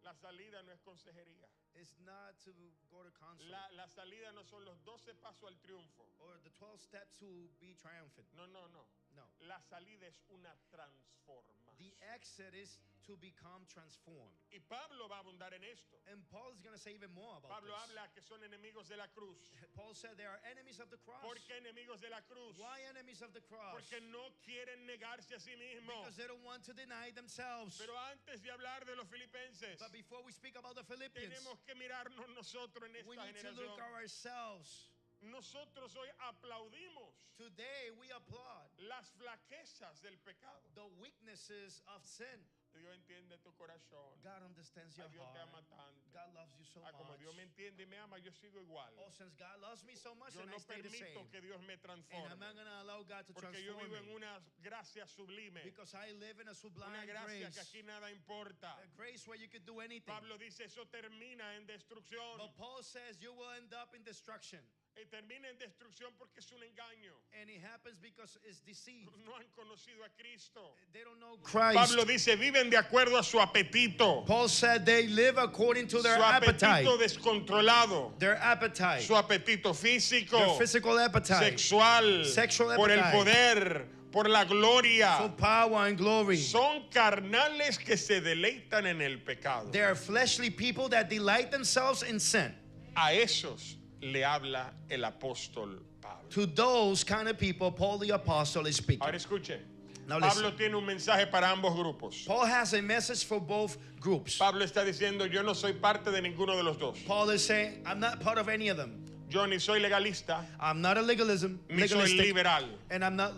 La salida no es consejería. It's not to go to counsel La salida no son los 12 pasos al triunfo. or the 12 steps to be triumphant. No, no, no. No. La salida es una transformación. The exit is to become transformed. Y Pablo va a abundar en esto. And Paul is going to say even more about Pablo this. habla que son enemigos de la cruz. Paul said they are enemies of the cross. ¿Por qué enemigos de la cruz? Why enemies of the cross? Porque no quieren negarse a sí mismos. Because they don't want to deny themselves. Pero antes de hablar de los filipenses, But before we speak about the Philippians, tenemos que mirarnos nosotros en we esta need to look generación. at ourselves. Nosotros hoy aplaudimos Today we applaud las flaquezas del pecado. the weaknesses of sin. Dios entiende tu corazón. God understands your Ay, Dios te heart. ama tanto. God loves you so Como much. Dios me entiende y me ama, yo sigo igual. Oh, since God loves me so much, Yo and no I stay the permito same. que Dios me And transforme. I'm not going to allow God to Porque yo transform vivo en me. una gracia sublime. Because I live in a sublime Una gracia grace. que aquí nada importa. A grace where you could do anything. Pablo dice, eso termina en destrucción. But Paul says you will end up in destruction. Y termina en destrucción porque es un engaño. And it happens because it's deceit. No han conocido a Cristo. They don't know Christ. Pablo dice, viven de acuerdo a su apetito. Paul said they live according to their Su appetite. apetito descontrolado. Their appetite. Su apetito físico, Their physical appetite. sexual, por el appetite. poder, por la gloria. For power and glory. Son carnales que se deleitan en el pecado. They are fleshly people that delight themselves in sin. A esos le habla el apóstol Pablo. To those kind of people, Paul the Apostle is speaking. Ahora escuche. Now Pablo listen. tiene un mensaje para ambos grupos. Paul has a message for both groups. Pablo está diciendo, yo no soy parte de ninguno de los dos. Paul is saying, I'm not part of any of them. Yo ni soy legalista, I'm not a ni soy legalistic, liberal. and I'm not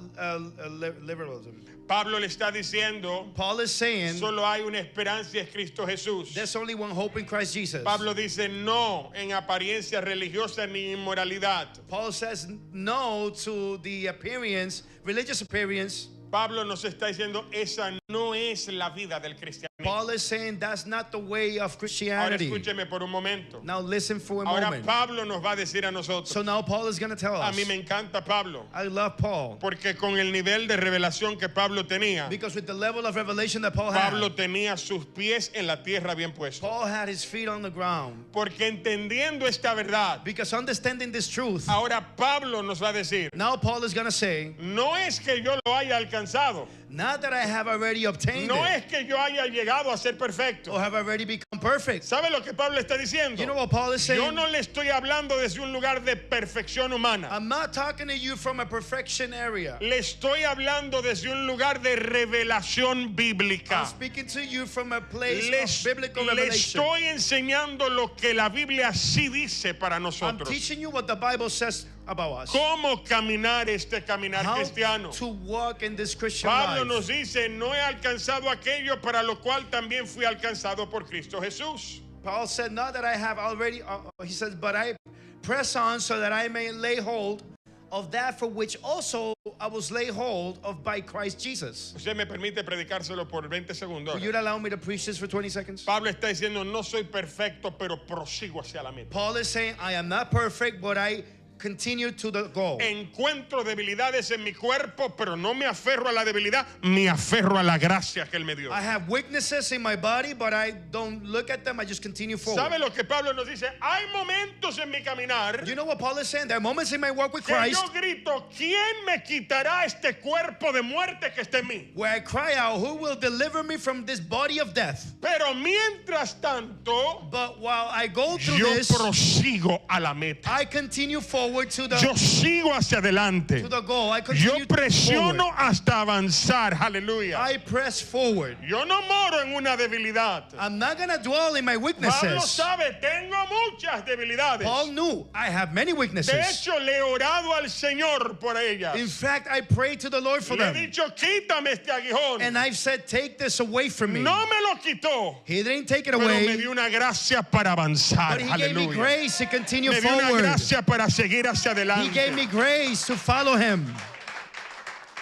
liberalism. Pablo le está diciendo, Paul is saying solo hay una esperanza y es Cristo Jesús. there's only one hope in Christ Jesus. Pablo dice no en apariencia religiosa ni inmoralidad. Paul says no to the appearance, religious appearance. Pablo nos está diciendo esa no es la vida del cristianismo. Paul is saying that's not the way of Ahora Christianity. escúcheme por un momento. Now listen for a Ahora moment. Pablo nos va a decir a nosotros. So now Paul is going to tell A us. mí me encanta Pablo, I love Paul porque con el nivel de revelación que Pablo tenía, because with the level of revelation that Paul had, Pablo tenía sus pies en la tierra bien puestos. Paul had his feet on the ground. Porque entendiendo esta verdad, Because understanding this truth, ahora Pablo nos va a decir, now Paul is going to say, no es que yo lo haya alcanzado, not that I have already obtained no it es que yo haya llegado a ser perfecto. or have already become perfect. ¿Sabe lo que Pablo está diciendo? You know what Paul is Yo saying? no le estoy hablando desde un lugar de perfección humana. I'm not talking to you from a perfection area. Le estoy hablando desde un lugar de revelación bíblica. I'm speaking to you from a place Le of biblical le revelation. estoy enseñando lo que la Biblia sí dice para I'm nosotros. teaching you what the Bible says about us. Cómo caminar este caminar How cristiano. to walk in this Christian Pablo life. nos dice, no he alcanzado aquello para lo cual también fui alcanzado por Cristo Jesús. Paul said, not that I have already, he says, but I press on so that I may lay hold of that for which also I was laid hold of by Christ Jesus. Usted me permite predicárselo por 20 segundos. Will you allow me to preach this for 20 seconds? Pablo está diciendo, no soy perfecto, pero prosigo hacia la meta. Paul is saying, I am not perfect, but I continue to the goal. Encuentro debilidades en mi cuerpo, pero no me aferro a la debilidad, me aferro a la gracia que Él me dio. I have weaknesses in my body, but I don't look at them. I just continue forward. ¿Sabe lo que Pablo nos dice? Hay momentos en mi caminar You know what Paul is saying? There are moments in my walk with que Christ yo grito, ¿quién me quitará este cuerpo de muerte que está en mí? where I cry out, who will deliver me from this body of death? Pero mientras tanto, But while I go through yo this, prosigo a la meta. I continue forward to Yo the sigo hacia adelante. goal. I Yo continue presiono forward. hasta avanzar. Aleluya. I press forward. Yo no moro en una debilidad. I'm not going to dwell in my Pablo weaknesses. sabe, tengo muchas debilidades. Paul knew I have many De weaknesses. hecho, le he orado al Señor por ellas. In fact, I prayed to the Lord for Le he them. dicho, quítame este aguijón. And I've said, take this away from me. No me lo quitó, He didn't take it pero me away, dio una gracia para avanzar. but he gave me Aleluya. grace to continue Me dio una forward. gracia para seguir hacia He gave adelante. me grace to follow him.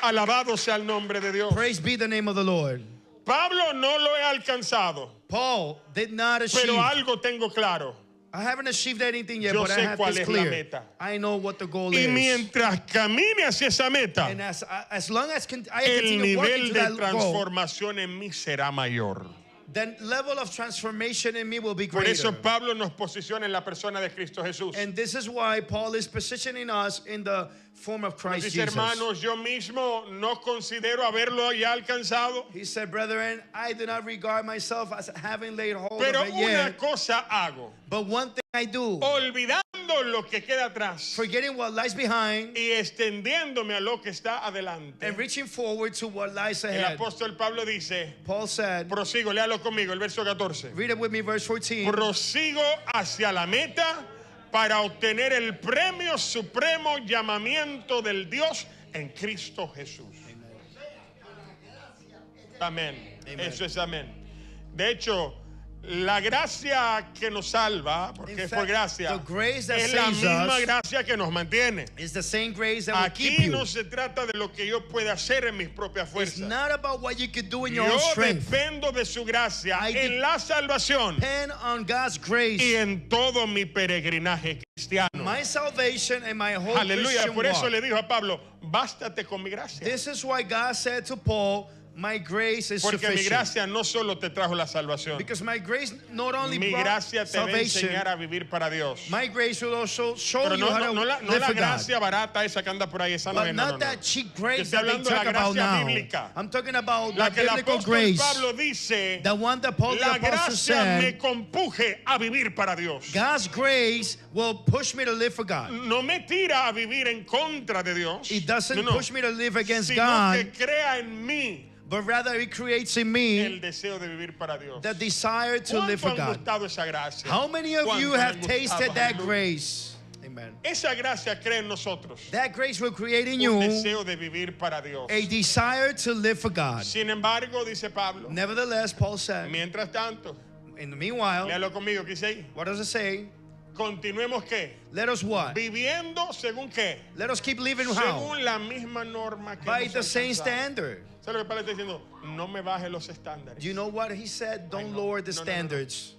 Alabado sea el nombre de Dios. Praise be the name of the Lord. Pablo no lo he alcanzado, Paul did not achieve. pero algo tengo claro. I haven't achieved anything yet, Yo but I sé have cuál this es la clear. meta. I know what the goal Y is. mientras camine hacia esa meta, And as long as I el continue working nivel to de that goal, transformación en mí será mayor. then level of transformation in me will be Por eso greater. Pablo nos posiciona en la persona de Cristo Jesús. And this is why Paul is positioning us in the form of Nos Christ dice, Jesus. hermanos, yo mismo no considero haberlo ya alcanzado, He said, brethren, I do not regard myself as having laid hold pero of it una yet, cosa hago, but one thing I do, olvidando lo que queda atrás forgetting what lies behind y extendiéndome a lo que está adelante. and reaching forward to what lies El ahead. apóstol Pablo dice, Paul said, prosigo, léalo conmigo, el verso 14. read it with me, verse 14. Prosigo hacia la meta para obtener el premio supremo llamamiento del Dios en Cristo Jesús. Amén. Amen. Eso es amén. De hecho, la gracia que nos salva, porque In es fact, por gracia, the grace that es la saves misma us gracia que nos mantiene. It's the same grace that will keep Aquí you. no se trata de lo que yo pueda hacer en mis propias It's fuerzas. not about what you could do in your Yo own strength. dependo de su gracia I en la salvación Depend on God's grace. y en todo mi peregrinaje cristiano. My salvation and my whole Aleluya, Christian por eso walk. le dijo a Pablo, bástate con mi gracia. This is why God said to Paul, my grace is Porque mi sufficient. gracia no solo te trajo la salvación, Because my grace not only mi brought gracia te va a salvation, enseñar a vivir para Dios. my grace will also show Pero you no, how no, to no la live for God. gracia barata esa que anda por ahí, esa no But es, not that cheap grace Yo estoy that they hablando de talk la about gracia now. bíblica. I'm talking about La the que el biblical apóstol grace. Pablo dice, The one that Paul the la apostle gracia me said, compuje a vivir para Dios. God's grace will push me to live for God. No me tira a vivir en contra de Dios. It doesn't No, no. push me to live against Sino God, que crea en mí but rather it creates in me el deseo de vivir para Dios. the desire to live for ¿Cuánto han God. gustado esa gracia? How many of you ¿Cuánto have han gustado? tasted that Aleluya. grace? Amen. Esa gracia crea en nosotros That grace will create in un you deseo de vivir para Dios. a desire to live for God. Sin embargo, dice Pablo, Nevertheless, Paul said, mientras tanto, in the meanwhile, léalo conmigo, ¿qué dice ahí? what does it say? Continuemos qué? Let us what? Viviendo según qué? Let us keep living how? Según la misma norma que By hemos the same alcanzado. standard. ¿Sabe lo que Pablo está diciendo? No me baje los estándares. Do you know what he said? Don't no. lower the No, no, no, no. standards.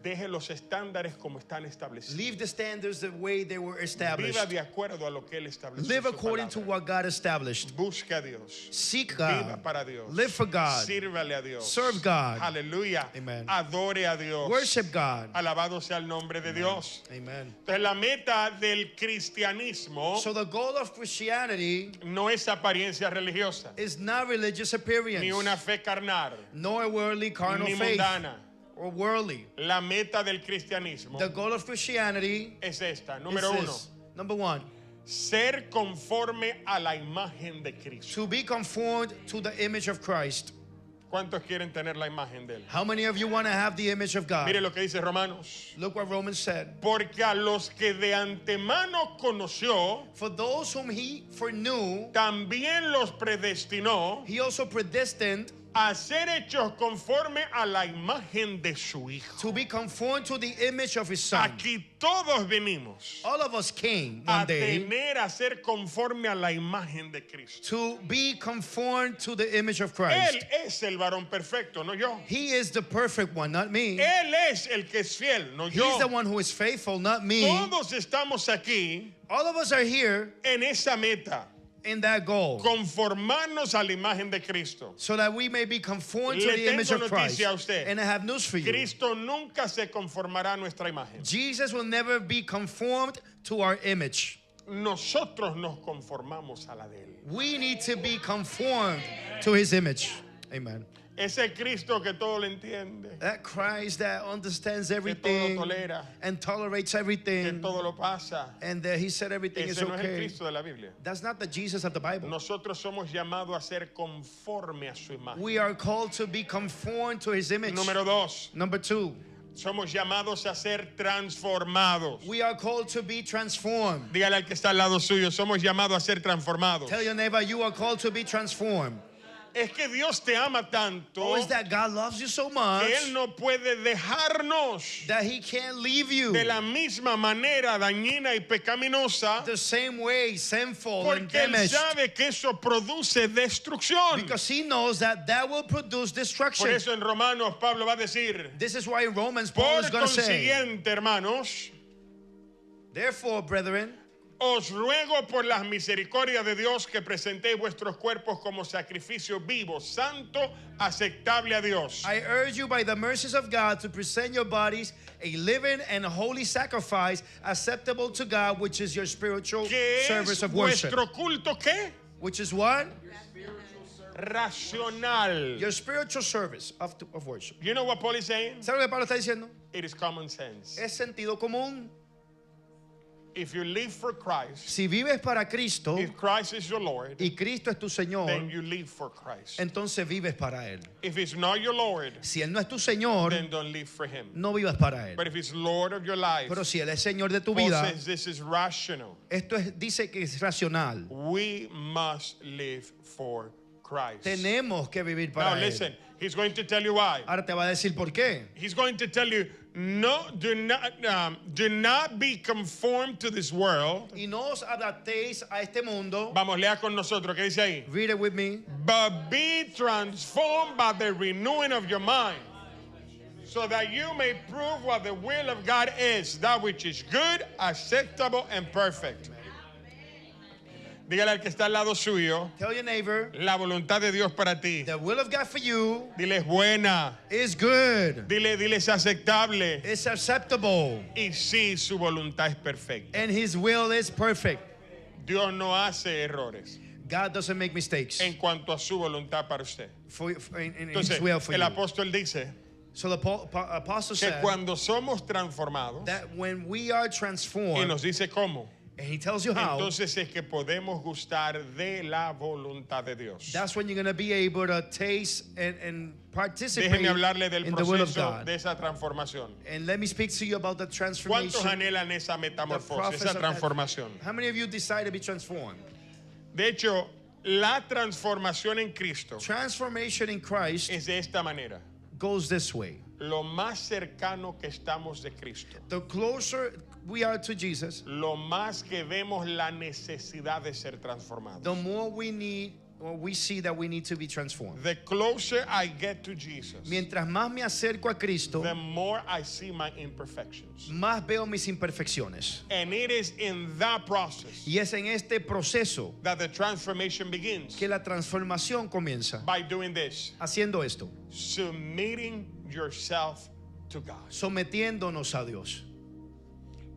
Deje los estándares como están establecidos. Leave the standards the way they were established. Viva de acuerdo a lo que él estableció. Live en su according to palabra. what God established. Busca a Dios. Seek Viva God. para Dios. Live for God. Sírvale a Dios. Serve God. Aleluya. Amen. Adore a Dios. Worship God. Alabado sea el nombre de Dios. Amen. Entonces la meta del cristianismo So the goal of Christianity no es apariencia religiosa, is not religious appearance, ni una fe carnal, nor worldly carnal ni faith mundana. or worldly. La meta del cristianismo The goal of Christianity es esta. is Número uno, this. Number one, ser conforme a la imagen de Cristo. to be conformed to the image of Christ. ¿Cuántos quieren tener la imagen de él? How many of you want to have the image of God? Mire lo que dice Romanos. Look what Romans said. Porque a los que de antemano conoció, For those whom he foreknew, también los predestinó he also predestined a ser hechos conforme a la imagen de su Hijo. to be conformed to the image of his Son. Aquí todos venimos All of us came a one day tener a ser conforme a la imagen de Cristo. to be conformed to the image of Él Christ. es el varón perfecto, no yo. He is the perfect one, not me. Él es el que es fiel, no He's yo. the one who is faithful, not me. Todos estamos aquí All of us are here en esa meta, in that goal, conformarnos a la imagen de Cristo. so that we may be conformed to Le the image tengo of Christ. noticia a usted. And I have news for you. Cristo nunca se conformará a nuestra imagen. Jesus will never be conformed to our image. Nosotros nos conformamos a la de Él. We need to be conformed to his image. Amen. Ese Cristo que todo lo entiende, That Christ that understands todo everything tolera, and tolerates que everything, todo lo pasa. and that he said everything is Ese no es el okay. Cristo de la Biblia. That's not the Jesus of the Bible. Nosotros somos llamados a ser conforme a su imagen. We are called to be conformed to his image. Número dos, Number two, somos llamados a ser transformados. we are called to be transformed. Dígale al que está al lado suyo, somos llamados a ser transformados. Tell your neighbor, you are called to be transformed. Es que Dios te ama tanto Oh, is that God loves you so much que Él no puede dejarnos that he can't leave you de la misma manera dañina y pecaminosa, the same way, sinful and porque Él damaged, sabe que eso produce destrucción. because he knows that that will produce Por destruction. eso en Romanos Pablo va a decir, This is why in Romans Paul por is going to say, consiguiente, hermanos, therefore, brethren, os ruego por las misericordias de Dios que presentéis vuestros cuerpos como sacrificio vivo, santo, aceptable a Dios. I urge you by the mercies of God to present your bodies a living and holy sacrifice acceptable to God, which is your spiritual ¿Qué service es of worship. vuestro culto qué? Which is what? Racional. Your spiritual service of worship. You know what Paul is saying? ¿Sabe lo que Pablo está diciendo? It is common sense. Es sentido común. If you live for Christ, Si vives para Cristo if Christ is your Lord, y Cristo es tu then Señor, you live for Christ. entonces vives para Él. If he's not your Lord, Si Él no es tu Señor, then don't live for him. no vivas para Él. But if he's Lord of your life, Pero si Él es Señor de tu Paul vida, says this is rational. esto dice que es racional. We must live for Christ. Tenemos que vivir Now para Él. listen, he's going to tell you why. Ahora te va a decir por qué. He's going to tell you, no, do not be conformed to this world. Y no os adaptéis a este mundo. Vamos, lea con nosotros, ¿qué dice ahí? Read it with me. But be transformed by the renewing of your mind, so that you may prove what the will of God is, that which is good, acceptable, and perfect. Dígale al que está al lado suyo, Tell your neighbor, la voluntad de Dios para ti. the will of God for you Dile es buena, is good. dile es aceptable. It's acceptable. Y sí, su voluntad es perfecta. And his will is perfect. Dios no hace errores God doesn't make mistakes en cuanto a su voluntad para usted. in Entonces, his will for el you. apóstol dice So the apostle que said cuando somos transformados, that when we are y transformed, nos dice cómo, and he tells you how, entonces es que podemos gustar de la voluntad de Dios. that's when you're going to be able to taste and participate Déjeme hablarle del in the will of proceso God. de esa transformación. And let me speak to you about the ¿Cuántos transformation. anhelan esa the metamorfosis, process esa of that. transformación? How many of you decide to be transformed? De hecho, la transformación en Cristo Transformation in Christ es de esta manera. goes this way. lo más cercano que estamos de Cristo, the closer we are to Jesus, lo más que vemos la necesidad de ser transformados. the more we need, or we see that we need to be transformed. The closer I get to Jesus, Mientras más me acerco a Cristo, the more I see my imperfections. más veo mis imperfecciones. And it is in that process Y es en este proceso that the transformation begins. que la transformación comienza. By doing this, Haciendo esto, submitting yourself to God. sometiéndonos a Dios.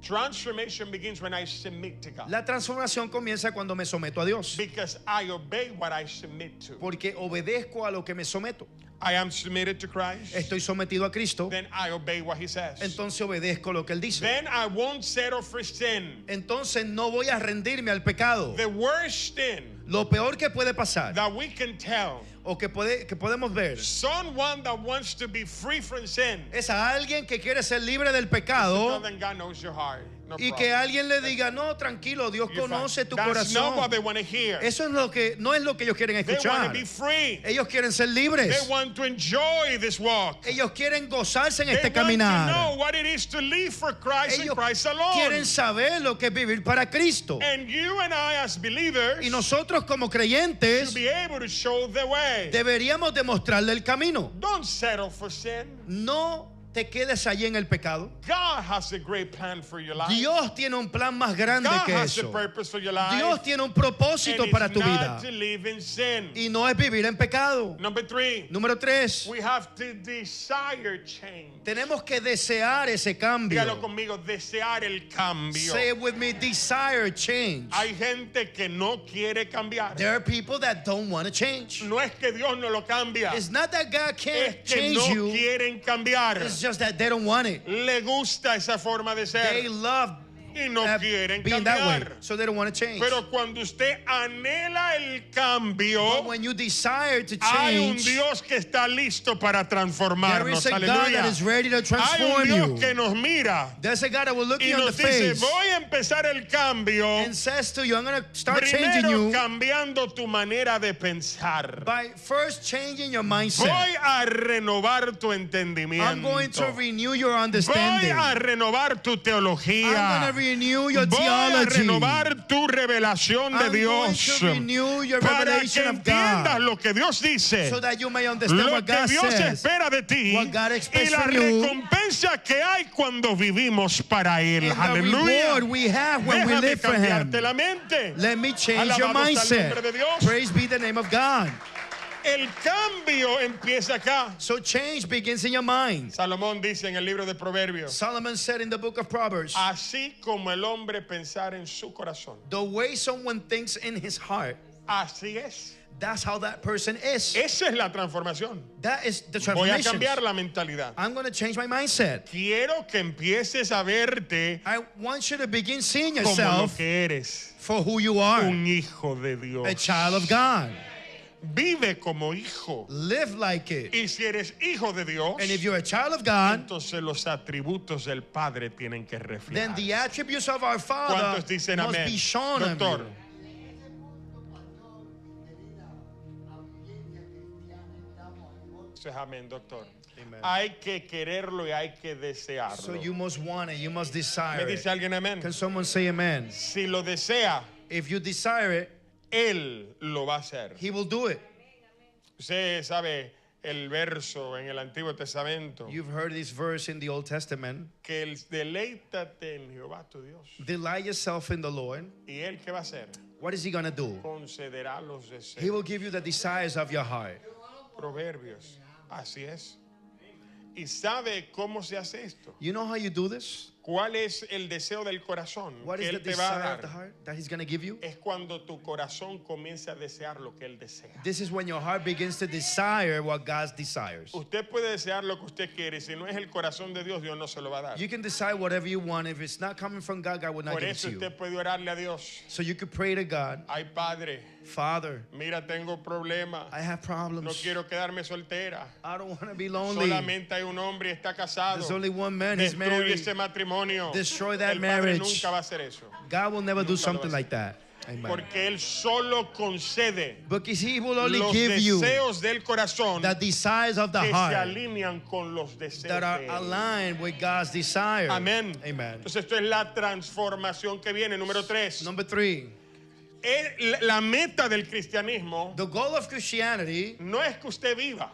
Transformation begins when I submit to God. La transformación comienza cuando me someto a Dios. Because I obey what I submit to. Porque obedezco a lo que me someto. I am submitted to Christ. Estoy sometido a Cristo. Then I obey what He says. Entonces obedezco lo que Él dice. Then I won't settle for sin. Entonces no voy a rendirme al pecado. The worst sin Lo peor que puede pasar that we can tell o que podemos ver someone that wants to be free from sin. es a alguien que quiere ser libre del pecado Then God knows your heart. No y que problem. alguien le diga, no, tranquilo, Dios You're conoce fine. tu That's not what corazón. they want to hear. Eso es lo que no es lo que ellos quieren They want escuchar. to be free. Ellos quieren ser They libres. want to enjoy this walk. Ellos quieren gozarse en They este want to caminar. know what it is to live for Christ and Ellos Christ alone. quieren saber lo que es vivir para Cristo. And you and I as believers Y nosotros como creyentes should be able to show the way. deberíamos demostrarle el camino. Don't settle for sin. No te quedes allí en el pecado. God has a great plan for your life. Dios tiene un plan más grande God que has a eso. purpose for your life. Dios tiene un propósito and para it's tu vida. not to live in sin. Y no es vivir en pecado. Number 3, Número 3, we have to desire change. tenemos que desear ese cambio. Dígalo conmigo, desear el cambio. Say it with me, desire change. Hay gente que no quiere cambiar. There are people that don't want to change. No es que Dios no lo cambia. It's not that God Es can't que change no you. quieren cambiar. It's just that they don't want it. Le gusta esa forma de ser. They love Y no quieren being that way, cambiar. so they don't want to change. Pero cuando usted anhela el cambio, But when you desire to hay un change, Dios que está listo para there transformarnos. is a God Aleluya. that is ready to Hay un transform Dios you. que nos mira There's a God that will look y you in the nos dice, face voy a empezar el cambio and says to you, I'm going to start changing primero you cambiando tu manera de pensar. by first changing your mindset. Voy a renovar tu entendimiento. I'm going to renew your Voy understanding. a renovar tu teología. I'm going to renew your Voy a theology. renovar tu revelación de I'm Dios going to renew your para que revelation of entiendas God lo que Dios dice, so that you may understand lo what que God Dios says, espera de ti what God y expects la from you, recompensa que hay cuando vivimos para Él. and the Aleluya. reward we have when we Déjame live for Him. cambiarte la mente. Let me change your Alabado sea el nombre de mindset. Dios. Praise be the name of God. El cambio empieza acá. So change begins in your mind. Salomón dice en el libro de Proverbios, Solomon said in the book of Proverbs, así como el hombre pensar en su corazón, the way someone thinks in his heart, así es. that's how that person is. Esa es la transformación. That is the Voy a transformation. cambiar la mentalidad. I'm going to change my mindset. Quiero que empieces a verte I want you to begin seeing como lo yourself que eres, for who you are, un hijo de Dios. a child of God. Vive como hijo. Live like it. Y si eres hijo de Dios, And if you're a child of God, entonces los atributos del Padre tienen que then reflejar. the attributes of our Father ¿Cuántos dicen must amén? be shown on Doctor, you. eso es amén, doctor. Amen. Hay que quererlo y hay que desearlo. So you must want it, you must desire ¿Me dice it. alguien amén? Can someone say amen? Si lo desea, If you desire it, Él lo va a hacer. He will do it. Usted sabe el verso en el Antiguo Testamento, You've heard this verse in the Old Testament. que el deleítate en Jehová tu Dios. Delight yourself in the Lord. ¿Y Él qué va a hacer? What is He going to do? Concederá los deseos. He will give you the desires of your heart. Proverbios. Así es. ¿Y sabe cómo se hace esto? You know how you do this? ¿Cuál es el deseo del corazón What que is the Él te va a desire of the dar? heart that He's going to give you? Es cuando tu corazón comienza a desear lo que Él desea. This is when your heart begins to desire what God desires. Usted puede desear lo que usted quiere. Si no es el corazón de Dios, Dios no se lo va a dar. You can decide whatever you want. If it's not coming from God, God will not Por give it eso to you. usted puede orarle a Dios. So you could pray to God, Ay, Padre, Father, mira, tengo problemas. I have No problems. quiero quedarme soltera. I don't want to be lonely. Solamente hay un hombre y está casado. There's only one man, he's Destruye married. ese matrimonio. Destroy that El Padre marriage. nunca va a hacer eso. God will never do Nunca lo va a something hacer. like that. Amen. Porque Él solo concede Because He will only los give you deseos del corazón the desires of the que se heart alinean con los deseos that are de Él. aligned with God's desire. Amén. Amen. Entonces esto es la transformación que viene. Número 3. Number 3, La meta del cristianismo the goal of Christianity no es que usted viva.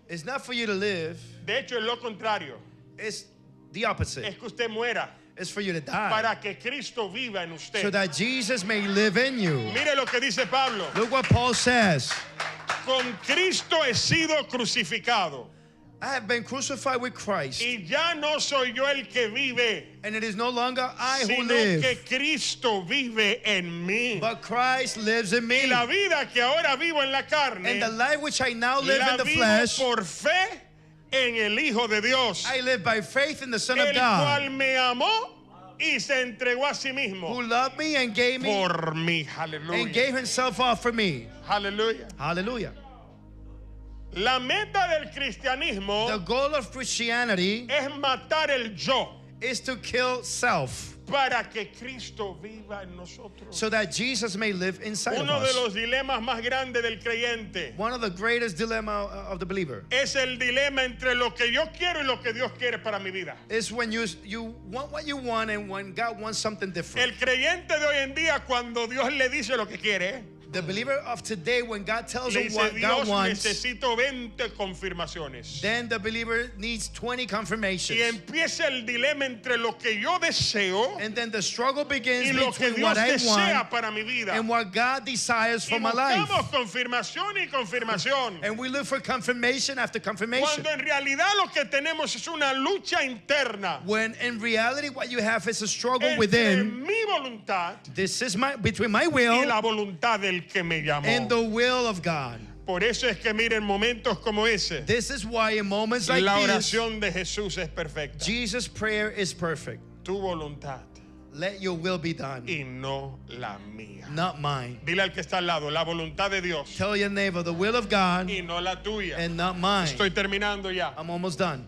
is not for you to live. De hecho, es lo contrario. It's the opposite. Es que usted muera It's for you to die para que Cristo viva en usted. so that Jesus may live in you. Mire lo que dice Pablo. Look what Paul says. Con Cristo he sido crucificado. I have been crucified with Christ, Y ya no soy yo el que vive, and it is no longer I who sino que live, Cristo vive en mí. but Christ lives in Y me. la vida que ahora vivo en la carne, And the life which I now live la in the vivo flesh, por fe en el Hijo de Dios, I live by faith in the Son of el God, cual me amó y se entregó a sí who mismo loved me and gave me por mí. and Aleluya. gave himself up for me. Aleluya. Hallelujah. La meta del cristianismo The goal of Christianity es matar el yo is to kill self para que Cristo viva en nosotros. so that Jesus may live inside of Uno de us. los dilemas más grandes del creyente One of the greatest dilemma of the believer es el dilema entre lo que yo quiero y lo que Dios quiere para mi vida. is when you want what you want and when God wants something different. El creyente de hoy en día, cuando Dios le dice lo que quiere, The believer of today, when God tells le him dice, what God Dios, wants, necesito 20 confirmaciones. then the believer needs 20 Y confirmations. empieza el dilema entre lo que yo deseo And then the struggle begins y lo que between Dios what I desea want para mi vida. and what God desires Y for my life. buscamos confirmación y confirmación. And we look for confirmation after confirmation. Cuando en realidad lo que tenemos es una lucha interna When in reality what you have is a struggle entre within. mi voluntad This is between my y will la voluntad del que me llamó. and the will of God. Por eso es que miren, momentos como ese, This is why in moments like la this, oración de Jesús es perfecta. Jesus' prayer is perfect. Tu voluntad Let your will be done, y no la mía. not mine. Dile al que está al lado, la voluntad de Dios Tell your neighbor the will of God y no la tuya. and not mine. Estoy terminando ya. I'm almost done.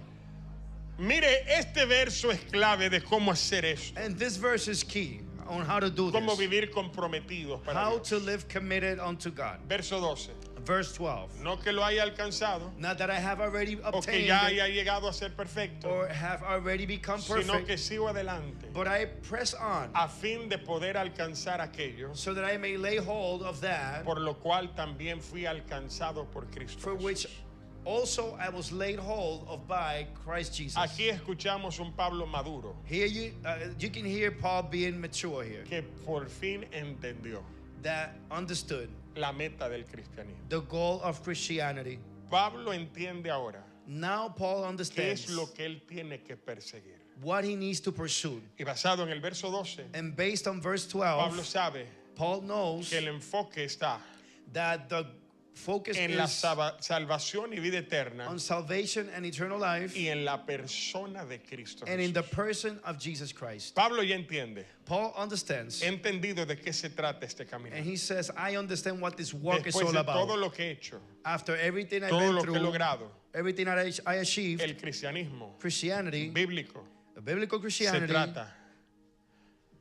Mire, este verso es clave de cómo hacer esto. And this verse is key on how to do Cómo this. vivir comprometidos para How Dios. to live committed unto God. Verso 12. Verse 12. No que lo haya alcanzado Not that I have already o que obtained ya it haya llegado a ser perfecto, or have already become sino perfect, que sigo adelante but I press on a fin de poder alcanzar aquello so that I may lay hold of that por lo cual también fui alcanzado por Cristo. for which also I was laid hold of by Christ Jesus. Aquí escuchamos un Pablo maduro Here you can hear Paul being mature here, que por fin entendió that understood la meta del cristianismo. the goal of Christianity. Pablo entiende ahora Now Paul qué understands es lo que él tiene que perseguir. what he needs to pursue. Y basado en el verso 12, And based on verse Pablo 12, sabe Paul knows que el enfoque está that the focus en la is salvación y vida eterna on salvation and eternal life y en la persona de Cristo and in the Jesús. person of Jesus Christ. Pablo ya entiende, Paul understands he entendido de qué se trata este camino. and he says, I understand what this walk is Después all de todo about. lo que he hecho, After everything I've todo been lo que he through, logrado, everything that I achieved, el cristianismo Christianity, bíblico biblical se Christianity trata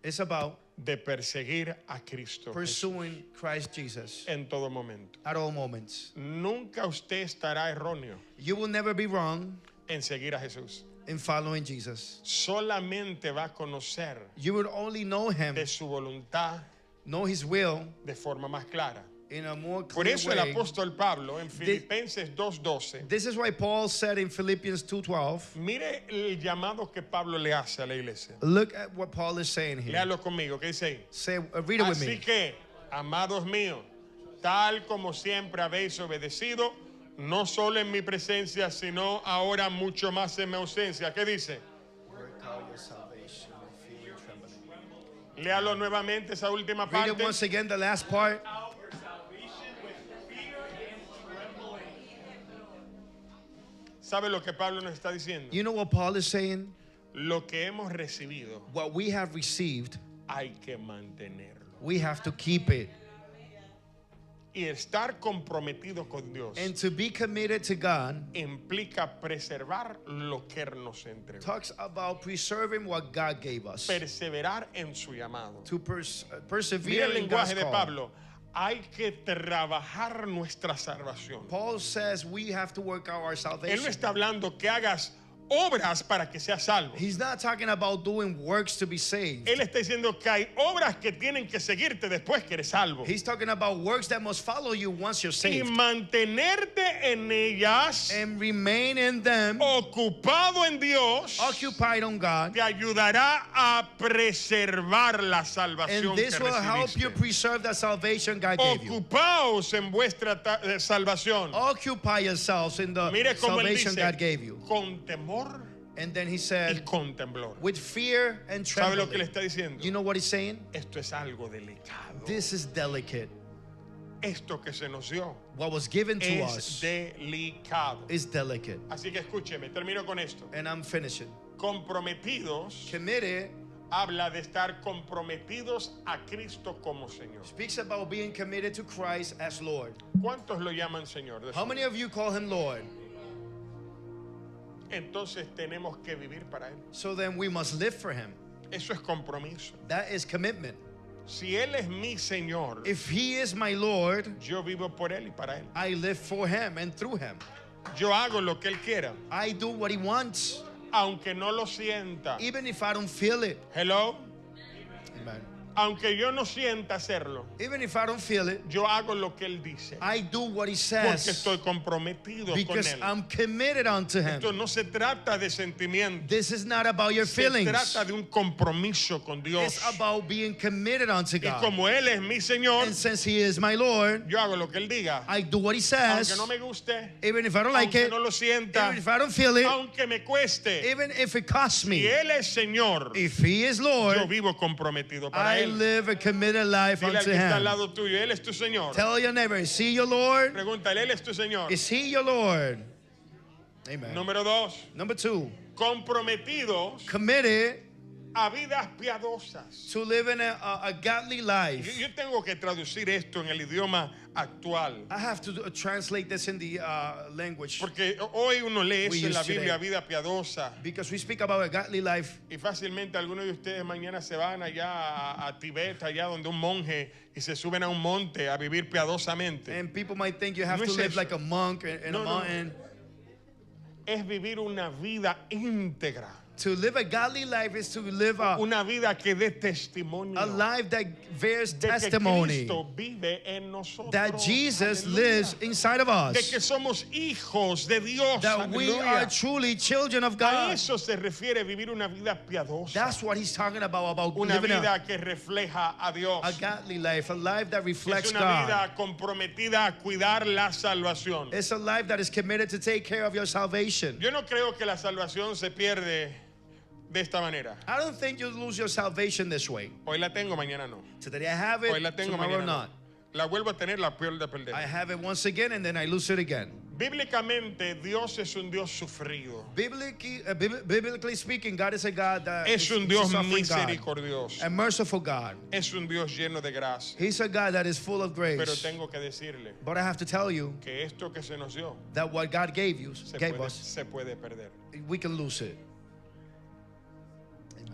is about de perseguir a Cristo Jesús pursuing Christ Jesus en todo momento. at all moments. Nunca usted estará erróneo You will never be wrong en seguir a Jesús. in following Jesus. Solamente va a conocer You will only know him, de su voluntad know his will de forma más clara. in a more Por clear eso el way. apóstol Pablo en Filipenses 2:12, This is why Paul said in Philippians 2:12, mire el llamado que Pablo le hace a la iglesia. look at what Paul is saying here. Léalo conmigo, ¿qué dice ahí? Say, read it with Así me. que, amados míos, tal como siempre habéis obedecido, no solo en mi presencia, sino ahora mucho más en mi ausencia. ¿Qué dice? Léalo nuevamente esa última Read it parte. once again, the last part. ¿Sabe lo que Pablo nos está diciendo? You know what Paul is saying? Lo que hemos recibido What we have received, hay que mantenerlo. we have to keep it. Y estar comprometido con Dios And to be committed to God implica preservar lo que Él nos entregó. talks about preserving what God gave us. Perseverar en su llamado. To Mira persevere el in God's lenguaje de call. Pablo. Hay que trabajar nuestra salvación. Paul says we have to work out our Él no salvation. está hablando que hagas obras para que seas salvo. He's not talking about doing works to be saved. Él está diciendo que hay obras que tienen que seguirte después que eres salvo. He's talking about works that must follow you once you're Y saved. mantenerte en ellas, And remain in them, ocupado en Dios, occupied on God. te ayudará a preservar la salvación And this que will help you recibiste. preserve the salvation God gave you. Ocupaos en vuestra salvación. Occupy yourselves in the Mire cómo él salvation God gave dice, you. con temor And then he y said, con temblor. with fear and ¿Sabe lo que le trembling. está diciendo? You know what he's saying? Esto es algo delicado. This is delicate. Esto que se nos dio What was given to es us delicado. is delicate. Así que escúcheme, termino con esto. And I'm finishing. Comprometidos Committed habla de estar comprometidos a Cristo como Señor. speaks about being committed to Christ as Lord. ¿Cuántos lo llaman Señor? De How su many vida? of you call him Lord? Entonces tenemos que vivir para Él. So then we must live for him. Eso es compromiso. That is commitment. Si Él es mi Señor, If he is my Lord, yo vivo por Él y para Él. I live for him and through him. Yo hago lo que Él quiera, I do what he wants, aunque no lo sienta. even if I don't feel it. Hello. Amen. Aunque yo no sienta hacerlo, Even if I don't feel it, yo hago lo que Él dice. I do what he Porque says estoy comprometido con because Él. I'm committed unto Esto him. no se trata de sentimiento. This is not about your Se feelings. trata de un compromiso con Dios. It's about being committed unto Y God. como Él es mi Señor, And since he is my Lord, yo hago lo que Él diga. I do what he says, Aunque no me guste, even if I don't like aunque it, no lo sienta, even if I don't feel it, aunque me cueste. even if it costs Si me. Él es Señor, If he is yo Lord, vivo comprometido para I Él. live a committed life Dile al unto que está al him. lado tuyo, Él es tu Señor. Tell your neighbor, is he your Lord? Pregúntale, Él es tu Señor. Is he your Lord? Amen. Número 2, Number 2, comprometidos committed a vidas piadosas. to live in a godly life. Yo tengo que traducir esto en el idioma actual. I have to translate this in the language Porque hoy uno lee We eso en la use today. Biblia, vida piadosa. because we speak about a godly life. Y fácilmente algunos de ustedes mañana se van allá a Tibet, allá donde un monje, y se suben a un monte a vivir piadosamente. And people might think you have No to es live eso. like a monk in No, a no. mountain. Es vivir una vida íntegra. To live a godly life is to live a Una vida que dé testimonio life that bears de que testimony Cristo vive en nosotros. that Jesus Aleluya. lives inside of De que us, somos hijos de Dios. that we Aleluya. are truly children of A God. eso se refiere vivir una vida piadosa. That's what he's talking about Una living vida que refleja a Dios. a godly life, a life that Es reflects una God. vida comprometida a cuidar la salvación. It's a life that is committed to take care of your salvation. Yo no creo que la salvación se pierde de esta manera. I don't think you lose your salvation this way. Hoy la tengo, mañana no. Today I have Hoy la it, tengo, tomorrow mañana not. no. La vuelvo a tener, la pierdo de perder. I have it once again and then I lose it again. Bíblicamente, Dios es un Dios sufrido. Biblically speaking, God is a God that Es is un a Dios suffering God, misericordioso. a merciful God. Es un Dios lleno de gracia. He's a God that is full of Pero grace. tengo que decirle But I have to tell you que esto que se nos dio that what God gave us, se puede perder. we can lose it.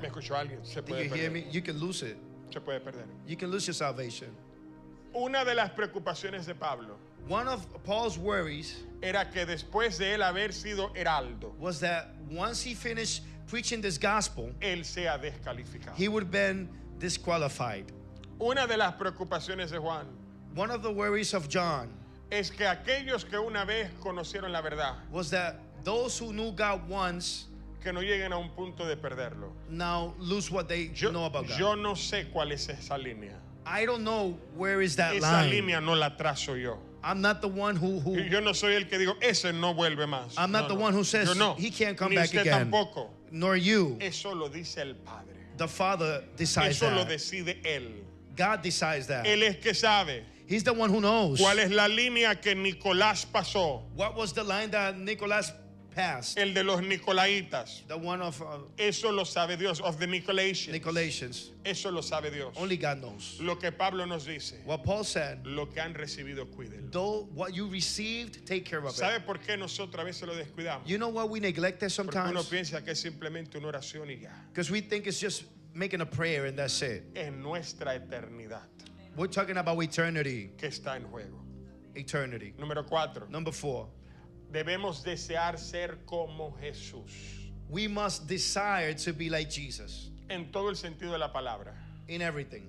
¿Me escuchó alguien? Se Do puede you hear perder. me? You can lose it. Se puede perder. You can lose your salvation. Una de las preocupaciones de Pablo One of Paul's worries era que después de él haber sido heraldo, was that once he finished preaching this gospel, él sea descalificado. he would have been disqualified. Una de las preocupaciones de Juan One of the worries of John es que aquellos que una vez conocieron la verdad, was that those who knew God once que no lleguen a un punto de perderlo. now lose what they know about God. Yo no sé cuál es esa línea. I don't know where is that Esa line. línea no la trazo yo. I'm not the one who Yo no soy el que digo, ese no vuelve más. I'm not No, the no. one who says Yo no. he can't come Ni back usted again. tampoco. Nor you. Eso lo dice el Padre. The Father decides Eso lo that. decide Él. God decides that. Él es que sabe He's the one who knows. cuál es la línea que Nicolás pasó What was the line that Nicholas past. El de los Nicolaitas. The one of Eso lo sabe Dios. Of the Nicolaitans. Nicolaitans. Eso lo sabe Dios. Only God knows. Lo que Pablo nos dice. What Paul said, Lo que han recibido, cuídenlo. though what you received, take care of it. ¿Sabe por qué nosotros a veces lo descuidamos? You know what we neglect it Porque uno sometimes? piensa que es simplemente una oración y ya. Because we think it's just making a prayer and that's it. En nuestra eternidad We're talking about eternity. que está en juego. Eternity. Número 4. Number 4. Debemos desear ser como Jesús. We must desire to be like Jesus En todo el sentido de la palabra. in everything.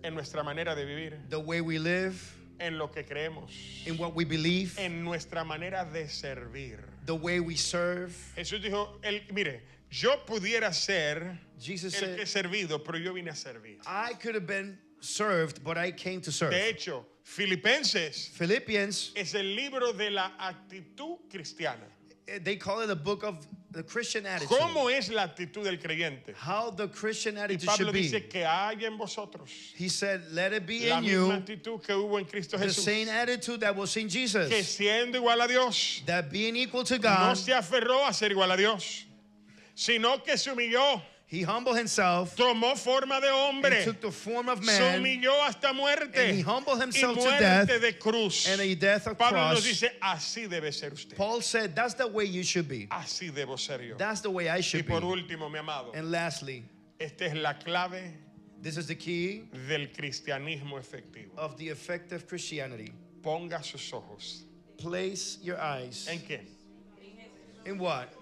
En nuestra manera de vivir. The way we live, En lo que creemos. in what we believe, En nuestra manera de servir. the way we serve. Jesús dijo, mire, yo pudiera ser Jesus el que he said, servido, pero yo vine a servir. I could have been served, but I came to serve. De hecho, Filipenses Philippians, es el libro de la actitud cristiana. they call it the book of the Christian attitude. ¿Cómo es la actitud del creyente? How the Christian Y attitude Pablo should be. dice que hay en vosotros He said, let it be la in misma you actitud que hubo en Cristo the Jesús. same attitude that was in Que Jesus. siendo igual a Dios, That being equal to no God, se aferró a ser igual a Dios, sino que se humilló, he humbled himself tomó forma de and hombre, took the form of se man humilló hasta muerte and he humbled y himself to muerte death de cruz. and a death of Pablo nos cross. dice, así debe ser usted. Paul said, that's the way you should be. Así debo ser yo. That's the way I Y should por be. último, mi amado, And lastly, esta es la clave this is the key del cristianismo efectivo. of the effective Christianity. Ponga sus ojos. Place your eyes ¿En qué? in what?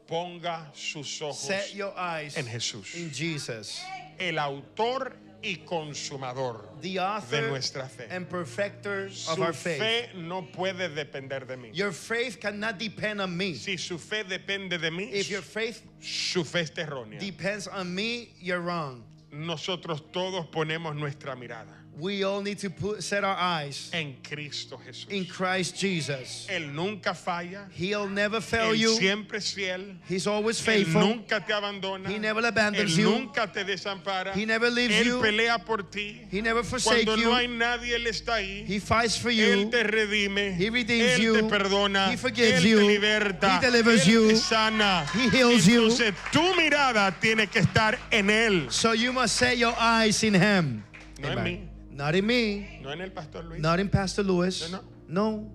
Ponga sus ojos Set your eyes en Jesús, in Jesus, el autor y consumador the de author nuestra fe. and perfecter of Su our faith. fe no puede depender de mí. Your faith cannot depend on me. Si su fe depende de mí, If your faith su fe está errónea. depends on me, you're wrong. Nosotros todos ponemos nuestra mirada We all need to set our eyes en Cristo Jesús. in Christ Jesus. Él nunca falla. He'll never fail Él you. siempre es fiel. He's always Él faithful. nunca te abandona. He never abandons Él you. nunca te desampara. He never leaves Él you. pelea por ti. He never forsakes Cuando no hay you. nadie, Él está ahí. He fights for Él you. te redime. He redeems Él you. te perdona. He forgives Él you. te liberta. He delivers Él you. te sana. He heals you. Entonces tu mirada tiene que estar en Él. So you must set your eyes in Him. No en mí. Not in me. No en el Pastor Luis. Not in Pastor Lewis. No, No.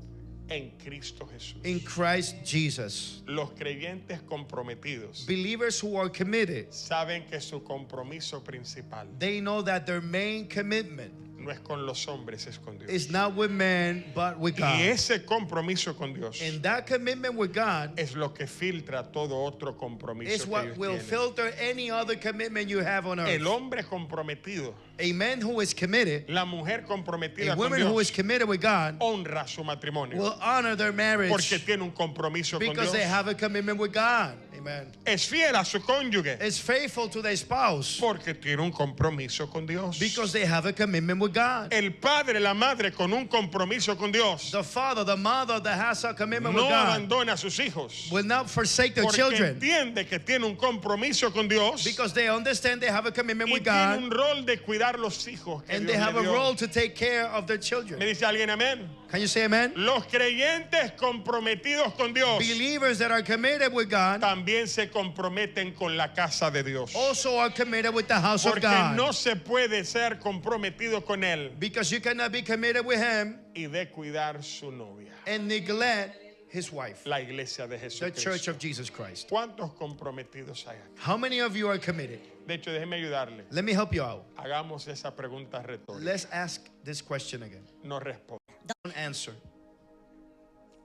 En Cristo Jesús. In Christ Jesus. Los creyentes comprometidos Believers who are committed, saben que su compromiso principal they know that their main commitment no es con los hombres, es con Dios. is not with man, but with God. Y ese compromiso con Dios And that commitment with God es lo que filtra todo otro compromiso is que what ellos will tienen. filter any other commitment you have on earth. El hombre comprometido, A man who is committed, la mujer comprometida a con woman who is Dios, committed with God, honra su matrimonio will honor their marriage porque tiene un compromiso con because Dios. they have a commitment with God. Amen. Es fiel a su cónyuge Is faithful to their spouse porque tiene un compromiso con Dios. because they have a commitment with God. El padre, la madre con un compromiso con Dios The father, the mother that has a commitment no with God abandona a sus hijos will not forsake their porque children entiende que tiene un compromiso con Dios because they understand they have a commitment y with tiene God un rol de cuidar los hijos que and Dios they have le a dio. role to take care of their ¿Me children. dice alguien amén? Can you say amen? Los creyentes comprometidos con Dios Believers that are committed with God también se comprometen con la casa de Dios. also are committed with the house of Porque God. no se puede ser comprometido con Él Because you cannot be committed with Him y de cuidar su novia, and neglect His wife, la iglesia de the Church Jesucristo. of Jesus Christ. ¿Cuántos comprometidos hay aquí? How many of you are committed? De hecho, déjeme ayudarle. Let me help you out. Hagamos esa pregunta retórica. Let's ask this question again. No responde. Don't answer.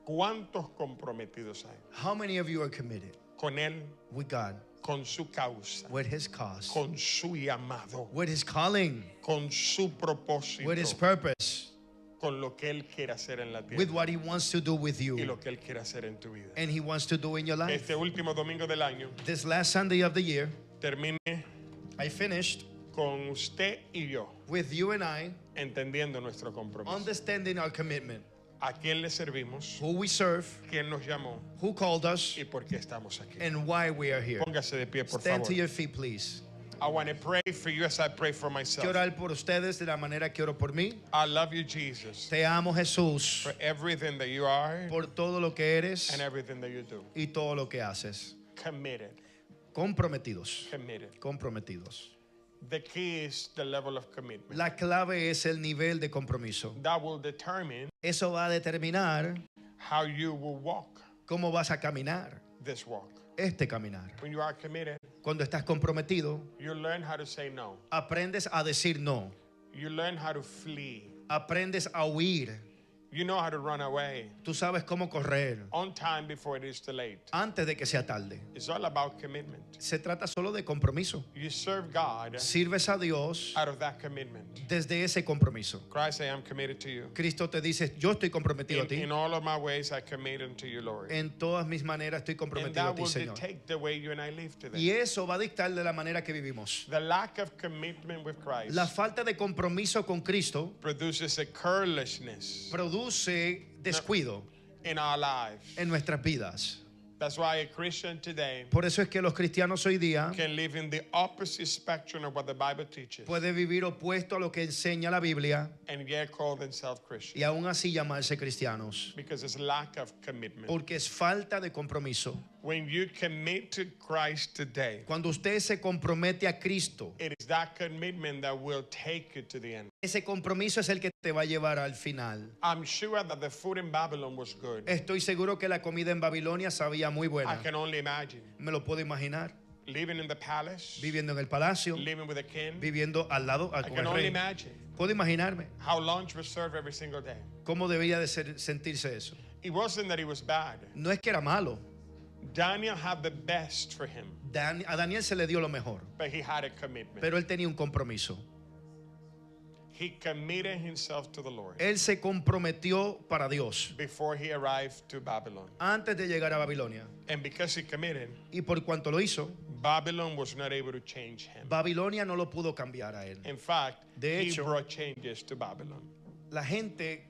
¿Cuántos comprometidos hay? How many of you are committed Con Él, with God, con su causa, with His cause, con su llamado, with His calling, con su propósito, with His purpose, con lo que Él quiere hacer en la tierra with what He wants to do with y you lo que Él quiere hacer en tu vida? and He wants to do in your life? Este último domingo del año This last Sunday of the year, termine I finished con usted y yo with you and I entendiendo nuestro compromiso. understanding our commitment, ¿A quién le servimos? who we serve, ¿Quién nos llamó? who called us, ¿Y por qué estamos aquí? and why we are here. Póngase de pie, por Stand to favor. your feet, please. I want to pray for you as I pray for myself. Quiero orar por ustedes de la manera que oro por mí. I love you, Jesus, Te amo, Jesús, for everything that you are por todo lo que eres and everything that you do. y todo lo que haces. Committed. Comprometidos. Committed. Comprometidos. The key is the level of commitment. La clave es el nivel de compromiso. That will determine Eso va a determinar how you will walk cómo vas a caminar this walk. este caminar. When you are committed, Cuando estás comprometido, you learn how to say no. aprendes a decir no. You learn how to flee. Aprendes a huir. You know how to run away Tú sabes cómo correr on time before it is too late. antes de que sea tarde. It's all about commitment. Se trata solo de compromiso. You serve God Sirves a Dios out of that commitment. desde ese compromiso. Christ, I am committed to you. Cristo te dice, yo estoy comprometido a ti. In all of my ways, I commit unto you, Lord. En todas mis maneras estoy And comprometido a that ti, will Señor. dictate the way you and I live today. Y eso va a dictar de la manera que vivimos. The lack of commitment with Christ La falta de compromiso con Cristo produces a carelessness produce descuido in our lives. en nuestras vidas. That's why a Christian today Por eso es que los cristianos hoy día can live in the opposite spectrum of what the Bible teaches pueden vivir opuesto a lo que enseña la Biblia and yet call themselves Christians y aún así llamarse cristianos. because it's lack of commitment. Porque es falta de compromiso. When you commit to Christ today, Cuando usted se compromete a Cristo, it is that commitment that will take you to the end. ese compromiso es el que te va a llevar al final. I'm sure that the food in Babylon was good. Estoy seguro que la comida en Babilonia sabía muy I buena. can only imagine Me lo puedo imaginar. living in the palace, Viviendo en el palacio, living with a king. viviendo al lado I con can el only rey. imagine Puedo imaginarme how lunch was served every single day. cómo debía de sentirse eso. It wasn't that it was bad. No es que era malo. Daniel had the best for him, A Daniel se le dio lo mejor, but he had a commitment. pero él tenía un compromiso. He committed himself to the Lord Él se comprometió para Dios before he arrived to Babylon. antes de llegar a Babilonia. And because he committed, Y por cuanto lo hizo, Babylon was not able to change him. Babilonia no lo pudo cambiar a él. In fact, De he hecho, brought changes to Babylon. La gente,